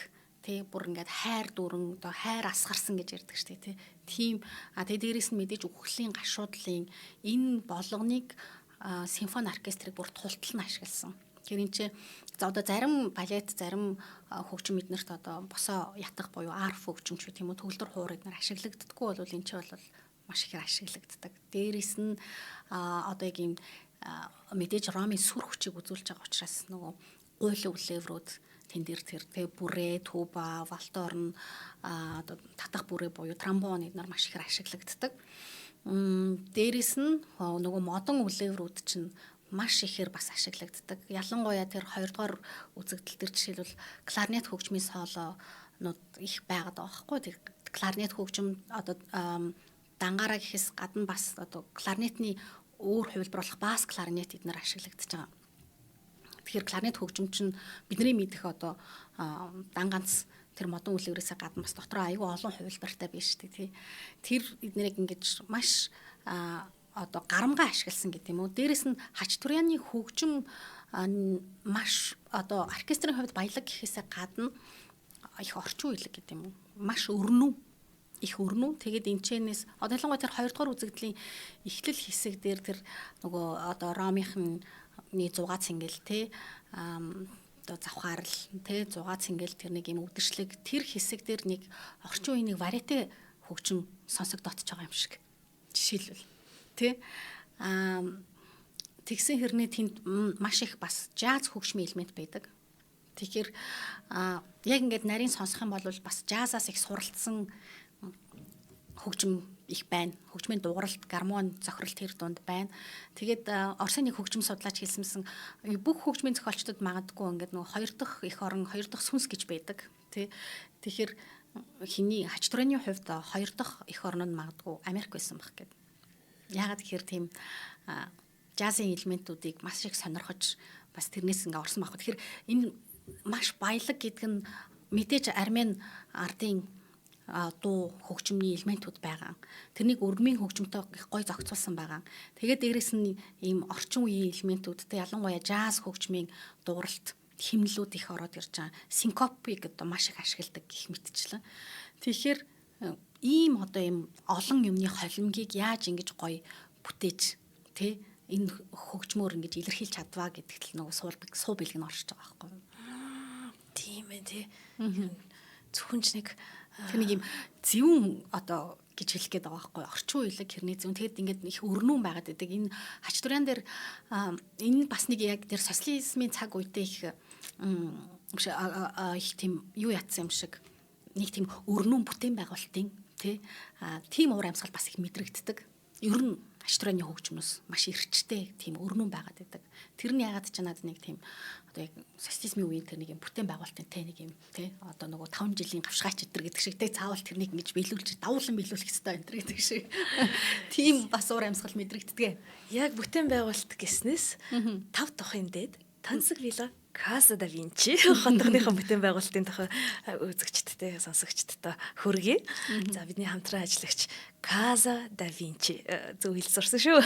тий бүр ингээд хайр дүүрэн одоо хайр асгарсан гэж ярьдаг шүү дээ, тий. Тийм тэгээд дээрээс нь мэдээж үхлийн гашуудлын энэ болгоныг симфони оркестрыг бүр тултал нь ашигласан. Тэгэхээр энэ чинь одоо зарим балет, зарим хөгжим эднэрт одоо босоо ятгах буюу арф хөгжимч гэх юм уу төгөлдөр хуур эднэр ашиглагддаггүй бол энэ чинь бол маш ихээр ашиглагддаг. Дээрээс нь одоо яг юм мэдээж Ромын сүр хүчийг үзүүлж байгаа учраас нөгөө гуйлын үлээврүүд тэн дээр тэр бүрээ, туба, валторн одоо татах бүрээ буюу тромбон эднэр маш ихээр ашиглагддаг. Дээрээс нь нөгөө модон үлээврүүд чинь маш ихээр бас ашиглагддаг. Ялангуяа тэр 2 дугаар үзэгдэл төр жишээлбэл кларнет хөгжмийн солонууд их байгаад байгаа байхгүй. Тэр кларнет хөгжим одоо дангаараа гэхээс гадна бас одоо кларнетны өөр хувилбар болох бас кларнет эднэр ашиглагдаж байгаа. Тэгэхээр кларнет хөгжим чинь бидний мэдэх одоо данганц тэр модон үлээврээсээ гадна бас дотроо аюу олон хувилбартай биш тий. Тэр эднэрийг ингэж маш одоо гарамгаа ашигласан гэдэг юм уу. Дээрээс нь хач туряаны хөгжим маш одоо оркестрийн хувьд баялаг гэхээсээ гадна их орчин үеиг гэдэг юм уу. Маш өрнөв их өрнөв. Тэгээд энэчнээс одоо ялангуяа тэр 2 дугаар үзэгдлийн эхлэл хэсэг дээр тэр нөгөө одоо Ромынхны 6 цэнгэл тий одоо завхаарл тий 6 цэнгэл тэр нэг юм үдшилэг тэр хэсэг дээр нэг орчин үеийн нэг варите хөгжим сонсогдоод байгаа юм шиг. Жишээлбэл тий тэгсэн хэрнээ тэнд маш их бас жаз хөгжмийн элемент байдаг. Тэгэхээр яг ингээд нарийн сонсох юм бол бас жазаас их суралцсан хөгжим их байна. Хөгжмийн дууралт, гармон, зохиролт тэр дунд байна. Тэгээд Оросын нэг хөгжим судлаач хэлсэнсэн бүх хөгжмийн зохиолчдод магадгүй ингээд нөгөө 2 дахь эх орон, 2 дахь сүнс гэж байдаг. Тэ. Тэгэхээр хиний хач туряаны хувьд 2 дахь эх орн нь магадгүй Америк байсан байх гэдэг. Яагаад гэхээр тийм жазын элементүүдийг маш их сонирхож бас тэрнээс ингээ орсон байх. Тэгэхээр энэ маш баялаг гэдэг нь мэдээж армян ардын дуу хөгжмийн элементүүд байгаа. Тэрнийг өргөмийн хөгжмөнтэй их гоё зохицуулсан байгаа. Тэгээд дээрэс нь ийм орчин үеийн элементүүдтэй ялангуяа жаз хөгжмийн дууралт химнэлүүд их ороод ирж байгаа. Синкопыг одоо маш их ашигладаг гэх мэтчлэн. Тэгэхээр ийм одоо ийм олон юмны холимгийг яаж ингэж гоё бүтээж тэ энэ хөгжмөөр ингэж илэрхийлж чадваа гэдэгт л нөгөө суу бэлэг нь оршиж байгаа байхгүй юу? Тийм ээ тий. Зөвхөн ч нэг тэр нэг юм зөвүүн одоо гэж хэлэх гээд байгаа байхгүй орчин үеиг хэрний зөвүүн тэгэд ингээд их өрнүүн байгаад байдаг. Энэ хач туряан дээр энэ бас нэг яг тэр социализмын цаг үедээ их тийм юу ятсан юм шиг нэг тийм өрнүүн бүтээн байгуулалтын тийм уур амьсгал бас их мэдрэгддэг. Ер нь хач туряаны хөгжмөөс маш эрчтэй тийм өрнүүн байгаад байдаг. Тэр нь ягаад ч надад нэг тийм одоо яг социализмын үеийн тэр нэг юм бүтээн байгуулалтын нэг юм одоо нөгөө 5 жилийн гавшгаач өдр гэдэг шиг цаавал тэрнийг ингэж биелүүлж давуулан биелүүлэх хэрэгтэй энэ гэдэг шиг. Тийм бас уур амьсгал мэдрэгддэг. Яг бүтээн байгуулалт гэснээс 5 тухын дээд тансаг вилла Casa da Vinci хотгоныхон бүтээн байгуулалтын тухай үзэгчдтэй сонсогчдтой хүргэе. За бидний хамтран ажиллагч Casa da Vinci зөв хэлсурсан шүү.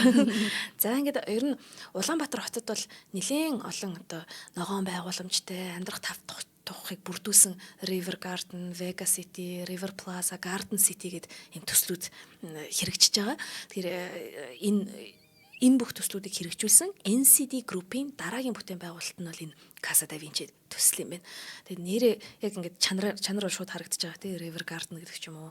За ингээд ер нь Улаанбаатар хотод бол нэлээд олон одоо ногоон байгууламжтай амьдрах 5 тухыг бүрдүүлсэн River Garden, Vega City, River Plaza, Garden City гэдэг ийм төслүүд хэрэгжиж байгаа. Тэгэхээр энэ бүх төслүүдийг хэрэгжүүлсэн NCD Group-ийн дараагийн бүтээн байгуулалт нь бол энэ Casa da Vinci төсөл юм байна. Тэгээд нэрээ яг ингээд чанараар шууд харагдаж байгаа тийм River Garden гэдэг ч юм уу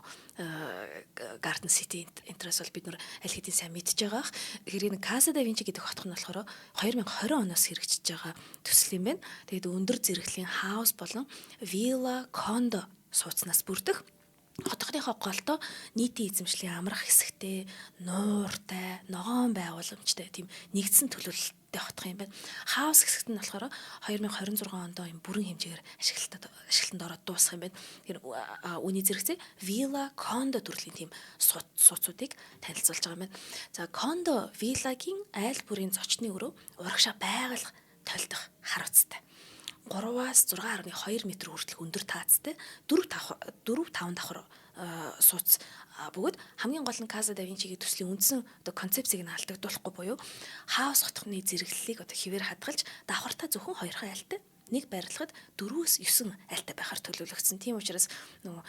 Garden City энтрээс бол бид нар аль хэдийн сайн мэдж байгаа. Тэгэхээр энэ Casa da Vinci гэдэг хотх нь болохоор 2020 оноос хэрэгжиж байгаа төсөл юм байна. Тэгээд өндөр зэрэглэлийн хаус болон villa, кондо сууцнаас бүрдэх хотгоныхоо голдоо нийтийн эзэмшлийн амрах хэсэгтэй, нууртай, ногоон байгууламжтай тийм нэгдсэн төлөвлөлттэй хотго юм байна. Хаус хэсэгт нь болохоор 2026 онд ийм бүрэн хэмжээгээр ашиглалтанд ороод дуусах юм байна. Тэр үүний зэрэгцээ вилла, кондо төрлийн тийм сууцуудыг танилцуулж байгаа юм байна. За кондо, виллагийн айл бүрийн зочны өрөө урагшаа байгаль толдох хар утастай. 3-аас 6.2 м хүртэлх өндөр таацтай 4-5 давхар сууц бөгөөд хамгийн гол нь Casa da Vinci-гийн төслийн үндсэн концепцийг нь алдагдуулахгүй буюу хаус хотхны зэрэглэлийг хിവэр хадгалж давхартаа зөвхөн 2 айлтай нэг байрлахад 4-9 айлтай байхаар төлөвлөгдсөн. Тийм учраас нөгөө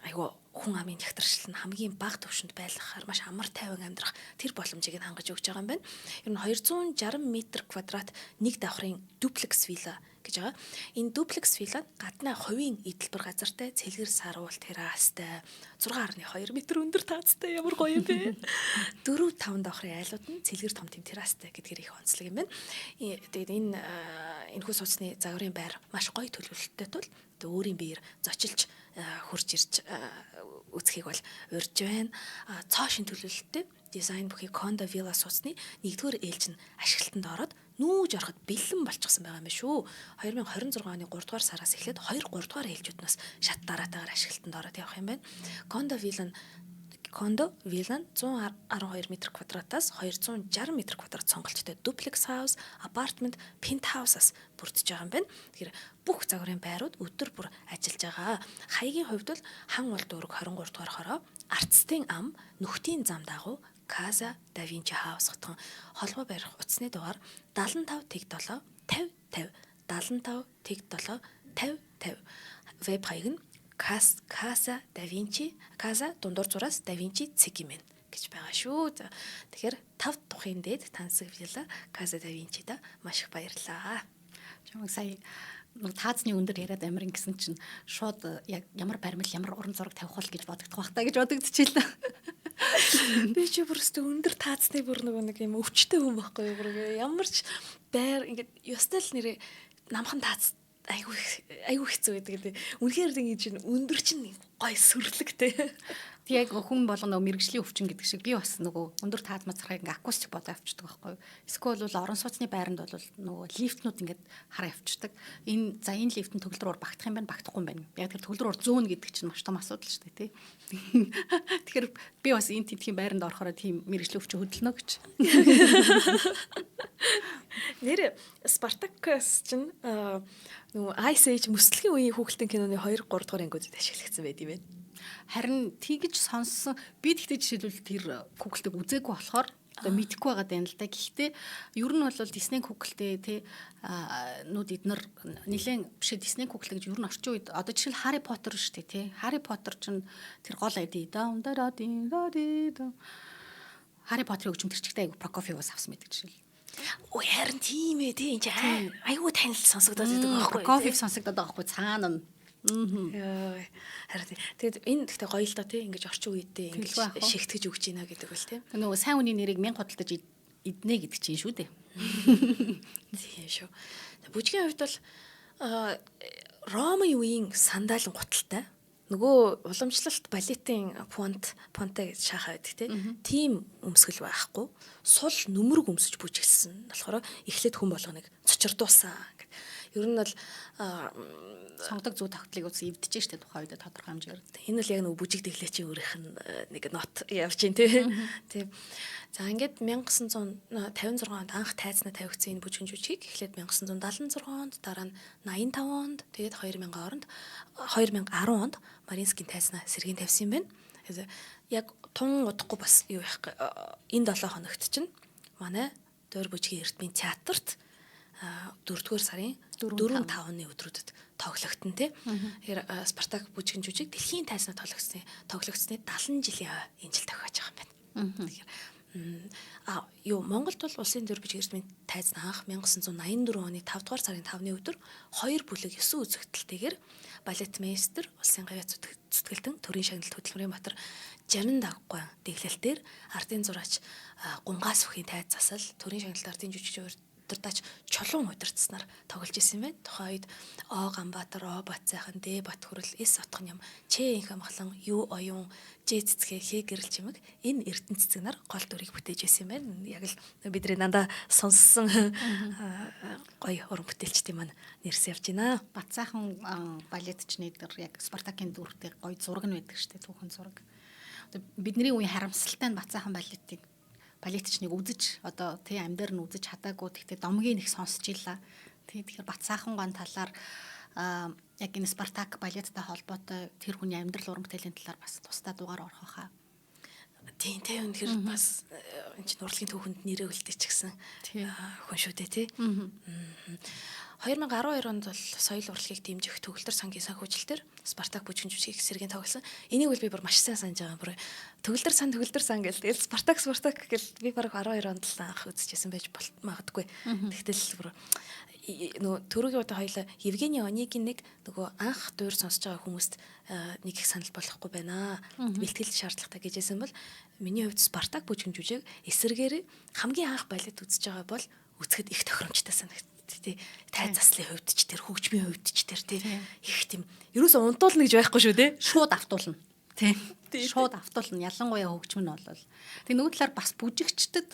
айгу хүн амын ягтршил нь хамгийн бага түвшинд байлгахаар маш амар тайван амьдрах тэр боломжийг нь хангаж өгч байгаа юм байна. Ер нь 260 м2 нэг давхрын дуплекс вилла гэж байгаа. Энэ дуплекс вилла гаднаа хувийн эдэлбэр газартай, цэлгэр саруул террастай, 6.2 м өндөр таацтай ямар гоё юм бэ? 4-5 давхрын айлууд нь цэлгэр том тийм террастай гэдгээр их онцлог юм байна. Тэгээд энэхүү сууцны загварын байр маш гоё төлөвлөлттэй тул өөрийн биеэр зочилж хурж ирж үзхийг бол урьж байна. Цоошин төлөвлөлттэй дизайн бүхий кондо вилла сууцны 1-р ээлж нь ашиглалтанд ороод нүүж ороход бэлэн болчихсон байгаа юм шүү. 2026 оны 3-р сараас эхлээд 2-3-р ээлжүүднээс шат дараатаагаар ашиглалтанд ороод явах юм байна. Кондо вилла нь 112 м2-аас 260 м2 цонголчтой дуплекс хаус, апартмент, пентхаусаас бүрдэж байгаа юм байна. Тэгэхээр бүх загварын байрууд өдөр бүр ажиллаж байгаа. Хаягийн хувьд бол хан улд дүүрэг 23 дугаар хороо, Арцтын ам, Нүхтийн зам дагуу Casa da Vinci хаус хотгон холбоо барих утасны дугаар 75 тэг 7 50 50 75 тэг 7 50 50. Веб хаяг нь Casa da Vinci, Casa дундуур зураас da Vinci цэг юм гэж байгаа шүү. Тэгэхээр 5 тухын дээд тансагвлаа Casa da Vinci-да маш их баярлалаа. Чамайг сая нэг таацны өндөр яриад амирын гэсэн чинь шууд яг ямар баримл ямар уран зураг тавих бол гэж бодогдох бах та гэж бодогдчихлээ. Би ч бүрстэ өндөр таацны бүр нэг юм өвчтэй хүн байхгүй юу? Ямар ч байр ингээд ёстой л нэрээ намхан таац айгүй хэцүү байдаг. Үнэхээр ингэж өндөр чинь гой сүрлэгтэй. Тэг яг хүн болгоно мэрэгжлийн өвчин гэдэг шиг би бас нөгөө өндөр таад мацрахыг ингээ акустик бодоо авчдаг байхгүй юу. Эсвэл бол орон сууцны байранд бол нөгөө лифтнүүд ингээд хараа авчдаг. Энэ лифтэн төгөлдрөөр багтах юм байна, багтахгүй юм байна. Яг тэр төгөлдрөөр зүүн гэдэг чинь маш том асуудал шүү дээ, тий. Тэгэхээр би бас энэ тентхийн байранд орохороо тийм мэрэгжлийн өвчин хөдөлнө гэж. Нэр Спартакус чинь нөгөө Ice Age мөслөгийн үеийн хүүхэлдэйн киноны 2-3 дугаар ангиудад ашиглагдсан байт юм байна. Харин тэгж сонссон би тэгтээ жишээлбэл тэр хүүхэлдэг үзээгүй болохоор одоо мэдэхгүй байгаа даа л да. Гэхдээ ер нь бол Disney хүүхэлтэй тий нүүд эднэр нэлээд бишээ Disney хүүхэлтэй гэж ер нь орчин үед одоо жишээл Harry Potter шүү дээ тий. Harry Potter чинь тэр гол айди Harry Potter-ыг өчмөрчтэй айгу Prokofiev-аас авсан байдаг жишээл. Ой харин тийм ээ тий. Айгу танил сонсогдоод байдаг байхгүй. Prokofiev сонсогдоод байгаа байхгүй цаана нь. Харин тэгээд энэ гэхдээ гоё л доо тий ингэж орчин үедээ ингэж шигтгэж өгч ийна гэдэг бол тий. Нөгөө сайн үний нэрийг мянга худалдаж иднэ гэдэг чинь шүү дээ. Тийм шүү. Бүжгийн хувьд бол Ромын үеийн сандаалын гуталтай нөгөө уламжлалт балетын понте гэж шахаа байдаг тийм өмсгөл байхгүй сул нүмерг өмсөж бүжиглсэн болохоор эхлээд хүн болгоныг цочирдуулсан гэдэг. Ер нь бол сонгодог зүй тогтлыг ус эвдэж штэ тухайн үед тодорхой хэмжээгээр. Энэ бол яг нэг бүжиг дэглэчийн өөрийнх нь нэг нот явж гин тийм. За ингээд 1956 онд анх тайзнаа тавигдсан энэ бүжгийн жүжиг эхлээд 1976 онд дараа нь 85 онд тэгээд 2010 онд Маринскийн тайзнаа сэргийн тавьсан юм байна. Яг тун удахгүй бас юу яах энэ 7 хоногт чинь манай Дойр бүжгийн эрдмийн театрт 4-р сарын 4-5-ны өдрүүдэд тоглогдсон тий. Тэгэхээр Спартак бүжгийн жүжиг дэлхийн тайзнаа тоглогдсны 70 жилийн энэ жил тохиож байгаа юм байна. Тэгэхээр Монголд бол улсын Дойр бүжгийн эрдмийн тайзнаа анх 1984 оны 5-р сарын 5-ны өдөр 2 бүлэг 9 үзэгдэлтэйгээр балетмейстер улсын гавьяа зүтгэлтэн төрийн шагналт хөтөлмөрийн Батар Жанин Даггуй дэглэлтээр ардын зураач Гунгаас бүхийн тайз засал төрийн шагналт ардын жүжигчид удирдаач чулуун удирдснаар тоглож исэн юм байна. Тухайн үед О Ганбаатар, О Батцайхан, Д Батхүрэл, С Отхон ям, Ч Инх амглан, Ю Оюун, Ж цэцгээ, Х гэрэл чимэг энэ эрдэнэ цэцэгнэр гол дүрийг бүтээж исэн юм байна. Яг л бидний дандаа сонссон гоё уран бүтээлчдийн маань нэрс явж байна. Батцайхан балетчны дээр яг Спартакийн дүртэй гоё зураг нь байдаг шүү дээ, түүхэн зураг. Бидний үеийн харамсалтай нь Батцайхан балетчныг үзэж одоо тий амьдаар нь үзэж чадаагүй. Тэгтээ домгийн их сонсч илаа. Тэгэхээр Батцайхан гон талаар яг энэ Спартак балеттай холбоотой тэр хүний амьдрал уран бүтээлийн талаар бас тусдаа дугаар орох хаа. Тийм тий үнэхээр бас энэ чинь урлагийн түүхэнд нэрээ үлдээч гэсэн хүн шүү дээ тий. 2012 онд бол соёл урлагийг дэмжих төгөлдөр сангийн санхүүжилтээр Спартак бүжгэн жүжиг сэргийн тоглосон. Энийг бол би бүр маш сайн санаж байгаа. Бүр төгөлдөр сан гэл тэгэл Спартак гэл би бараг 12 онд л анх үзчихсэн байж магадгүй. Тэгтэл бүр нөгөө төрөгийн удаа хоёлаа Евгений Онегин нэг нөгөө анх дуур сонсож байгаа хүмүүст нэг их санал болохгүй байна. Бэлтгэл шаардлагатай гэжсэн бол миний хувьд Спартак бүжгэн жүжиг эсэргээр хамгийн анх балет үзэж байгаа бол үзэхэд их тохиромжтой санагд. Тий тай заслын хувьд ч тэр хөгжмийн хувьд ч тэр тий их тийм ерөөсөө унтуулна гэж байхгүй шүү тий шууд автуулна тий шууд автуулна ялангуяа хөгжим нь бол тэг нөгөө талаар бас бүжигчдэд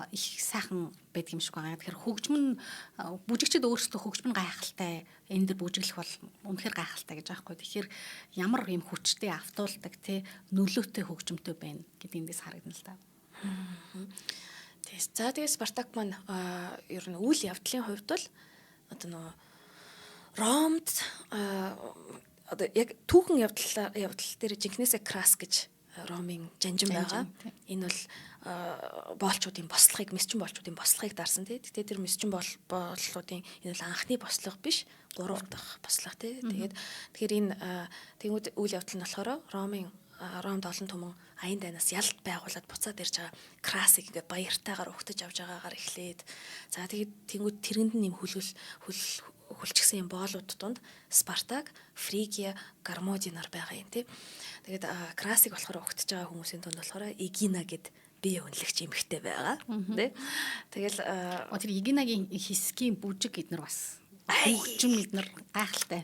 их сайхан байдаг юм шиг байгаа. Тэгэхээр хөгжим нь бүжигчд өөрсдөө хөгжим нь гайхалтай энэ дэр бүжиглэх бол үнэхээр гайхалтай гэж аахгүй. Тэгэхээр ямар юм хүчтэй автуулдаг тий нөлөөтэй хөгжимтэй байна гэдэг эндээс харагдана л да. За тэгээ Спартак маань ер нь үйл явдлын хувьд бол одоо нөгөө Ромд одоо яг түүхэн явдал дээр жинкнээсээ крас гэж Ромын жанжин байгаа. Энэ бол боолчуудын бослогыг, месчин боолчуудын бослогыг дарсан тий. Тэгтээ тэр месчин бооллуудын энэ бол анхны бослого биш, 3 дахь бослого тий. Тэгэхээр энэ тэгмүүд үйл явдал нь болохоор Ромд олон түмэн аян дайнаас ялт байгуулад буцаад ирж байгаа красыг ингээ баяртайгаар өгтөж авж байгаагаар эхлээд за тэгээд тэнгууд тэрэнд нь юм хүлчгсэн юм боолууд донд Спартак, Фригия, Гармоди нар байгаа юм тий. Тэгээд красыг болохоор өгтөж байгаа хүмүүсийн донд болохоор Эгина гэд бие үнэлэгч эмэгтэй байгаа тий. Тэгэл тэр Эгинагийн хэсгийн бүжиг эднэр бас хөгжим эднэр гайхалтай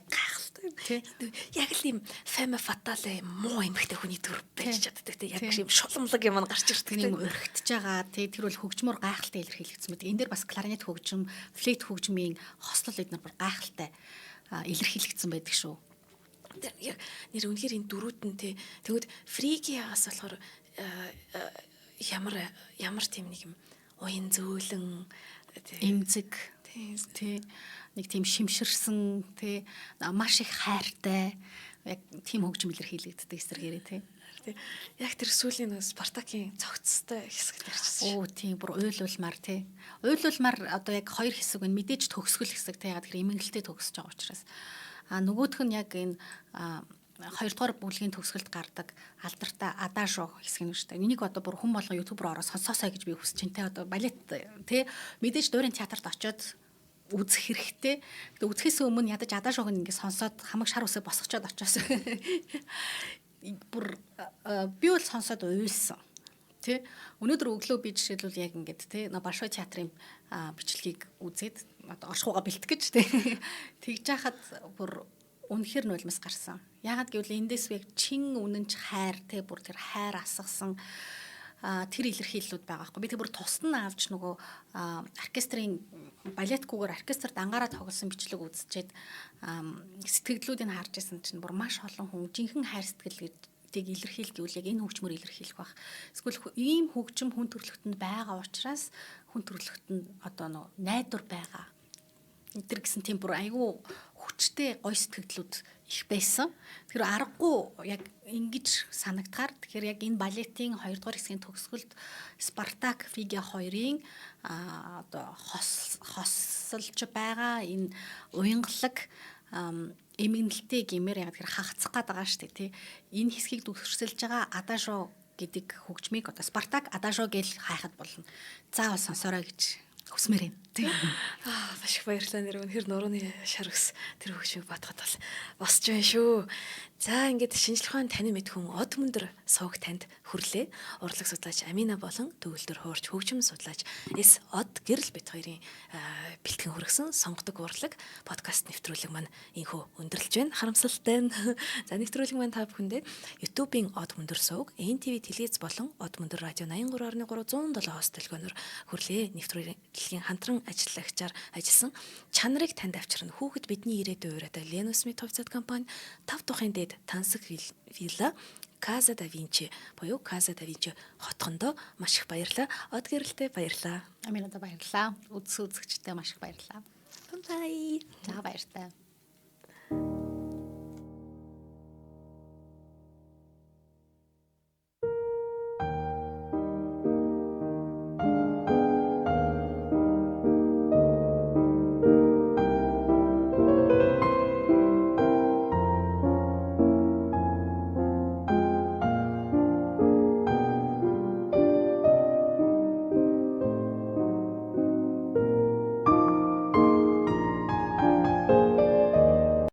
тий. Яг л юм фэме фатале муу эмэгтэй хүний төр байж чаддаг тий. Яг юм шуламлаг юм гарч ирдэг юм өргөтж байгаа тий. Тэр бол хөгжмөр гайхалтай илэрхийлэгдсэн мэт. Энэ дээр бас кларинет хөгжим, флейт хөгжмийн хослол эднэр бүр гайхалтай илэрхийлэгдсэн байдаг шүү. Нэр үнэхээр энэ дөрүүд нь тий. Тэгвэл Фригиагаас болохоор ямар тийм нэг юм уян зөөлөн эмзэг тий нэг тийм шимширсэн тий маш их хайртай яг тийм хөгжим илэрхийлэгддэг эсэргээрээ тий. Яг тэр сүүлийн Спартакийн цогцтой хэсэг дэрчсэн. Оо тийм бүр уйлуулмаар тий. Уйлуулмаар одоо яг хоёр хэсэг байна. Мэдээж төгсгөл хэсэг тий. Яг тэр эмгэнэлтэд төгсөж байгаа учраас нөгөөх нь яг энэ хоёрдугаар бүлгийн төгсгөлд гардаг алдартай адажо хэсэг нь шүү дээ. Энийг одоо бүр хүн болго ютубер ороо сонсоосаа гэж би хүсэж байна те. Одоо балет те мэдээж дуурин театрт очиод үзэх хэрэгтэй. Гэтэ үзэхээс өмнө ядаж адажог ингэ сонсоод хамаг шар үсээ босгочоод очоос. Бүр би бол сонсоод уйлсан. Тэ өнөөдөр өглөө би жишээлбэл яг ингээд те Башой театрын бичлэгийг үзээд одоо оршихуйга бэлтгэх гэж те. Тэгж яхад бүр үнэхээр нулимс гарсан. Ягаад гэвэл эндээс яг чин үнэнч хайр те бүр тэр хайр асгасан тэр илэрхийллүүд байгаа байхгүй. Би тэр бүр тусна авч нөгөө оркестрийн балеткүүгээр оркестрт ангаараа тоглосон бичлэг үзчихэд сэтгэлдлүүдийг харж исэн чинь бүр маш олон хүн жинхэнэ хайр сэтгэл гэдгийг илэрхийл гэвэл яг энэ хөгжмөр илэрхийлэх байх. Эсвэл ийм хөгжим хүн төрөлхтөнд байгаа учраас хүн төрөлхтөнд одоо нөгөө найдвар байгаа. Тэр гэсэн тийм бүр айгүй хүчтэй гой сэтгэлдлүүд их байсан. Тэгэхээр аргагүй яг ингэж санагдахаар тэгэхээр яг энэ балетийн 2 дугаар хэсгийн төгсгөлд Спартак Фригия хоёрын одоо хоссолж байгаа энэ уянгалаг эмгэнэлтэй гэмээр яг тэр хагацах гээд байгаа шүү дээ тий. Энэ хэсгийг төгсөрлж байгаа адажо гэдэг хөгжмийг одоо Спартак адажо гэж хайхад болно. Заавал сонсороо гэж Хүсмээр байна. Тий. Маш их баярлалаа нэр үнэхэр нурууны шар ус тэр хөгшмийг бодоход бол босч байна шүү. За ингээд шинжлэх ухааны таны мэдхүн од мөндөр сувг танд хүрлээ. Урлаг судлаач Амина болон төгөлдөр хуурч хөгжим судлаач С од гэрэл бит хоёрын бэлтгэн хүргэсэн сонгодог урлаг подкаст нэвтрүүлэг маань инхүү өндөрлөж байна. Харамсалтай нь. За нэвтрүүлэг маань та бүхэндээ YouTube-ийн од мөндөр сувг, NTV телевиз болон од мөндөр радио 83.3 107 хост төлгөөнөөр хүрлээ. Нэвтрүүлгийн хамтран ажиллагчаар ажилласан чанарыг танд авчирна. Хүүхэд бидний ирээдүйн ураатай Lenus Smith хувьцаат компани 5 тухайн дээд тансаг вилла Casa da Vinci буюу Casa da Vinci хотхондоо маш их баярлаа. Од гэрэлтэй баярлаа. Аминада баярлалаа. Үзэгчтэй маш их баярлалаа. Бай. За баяртай.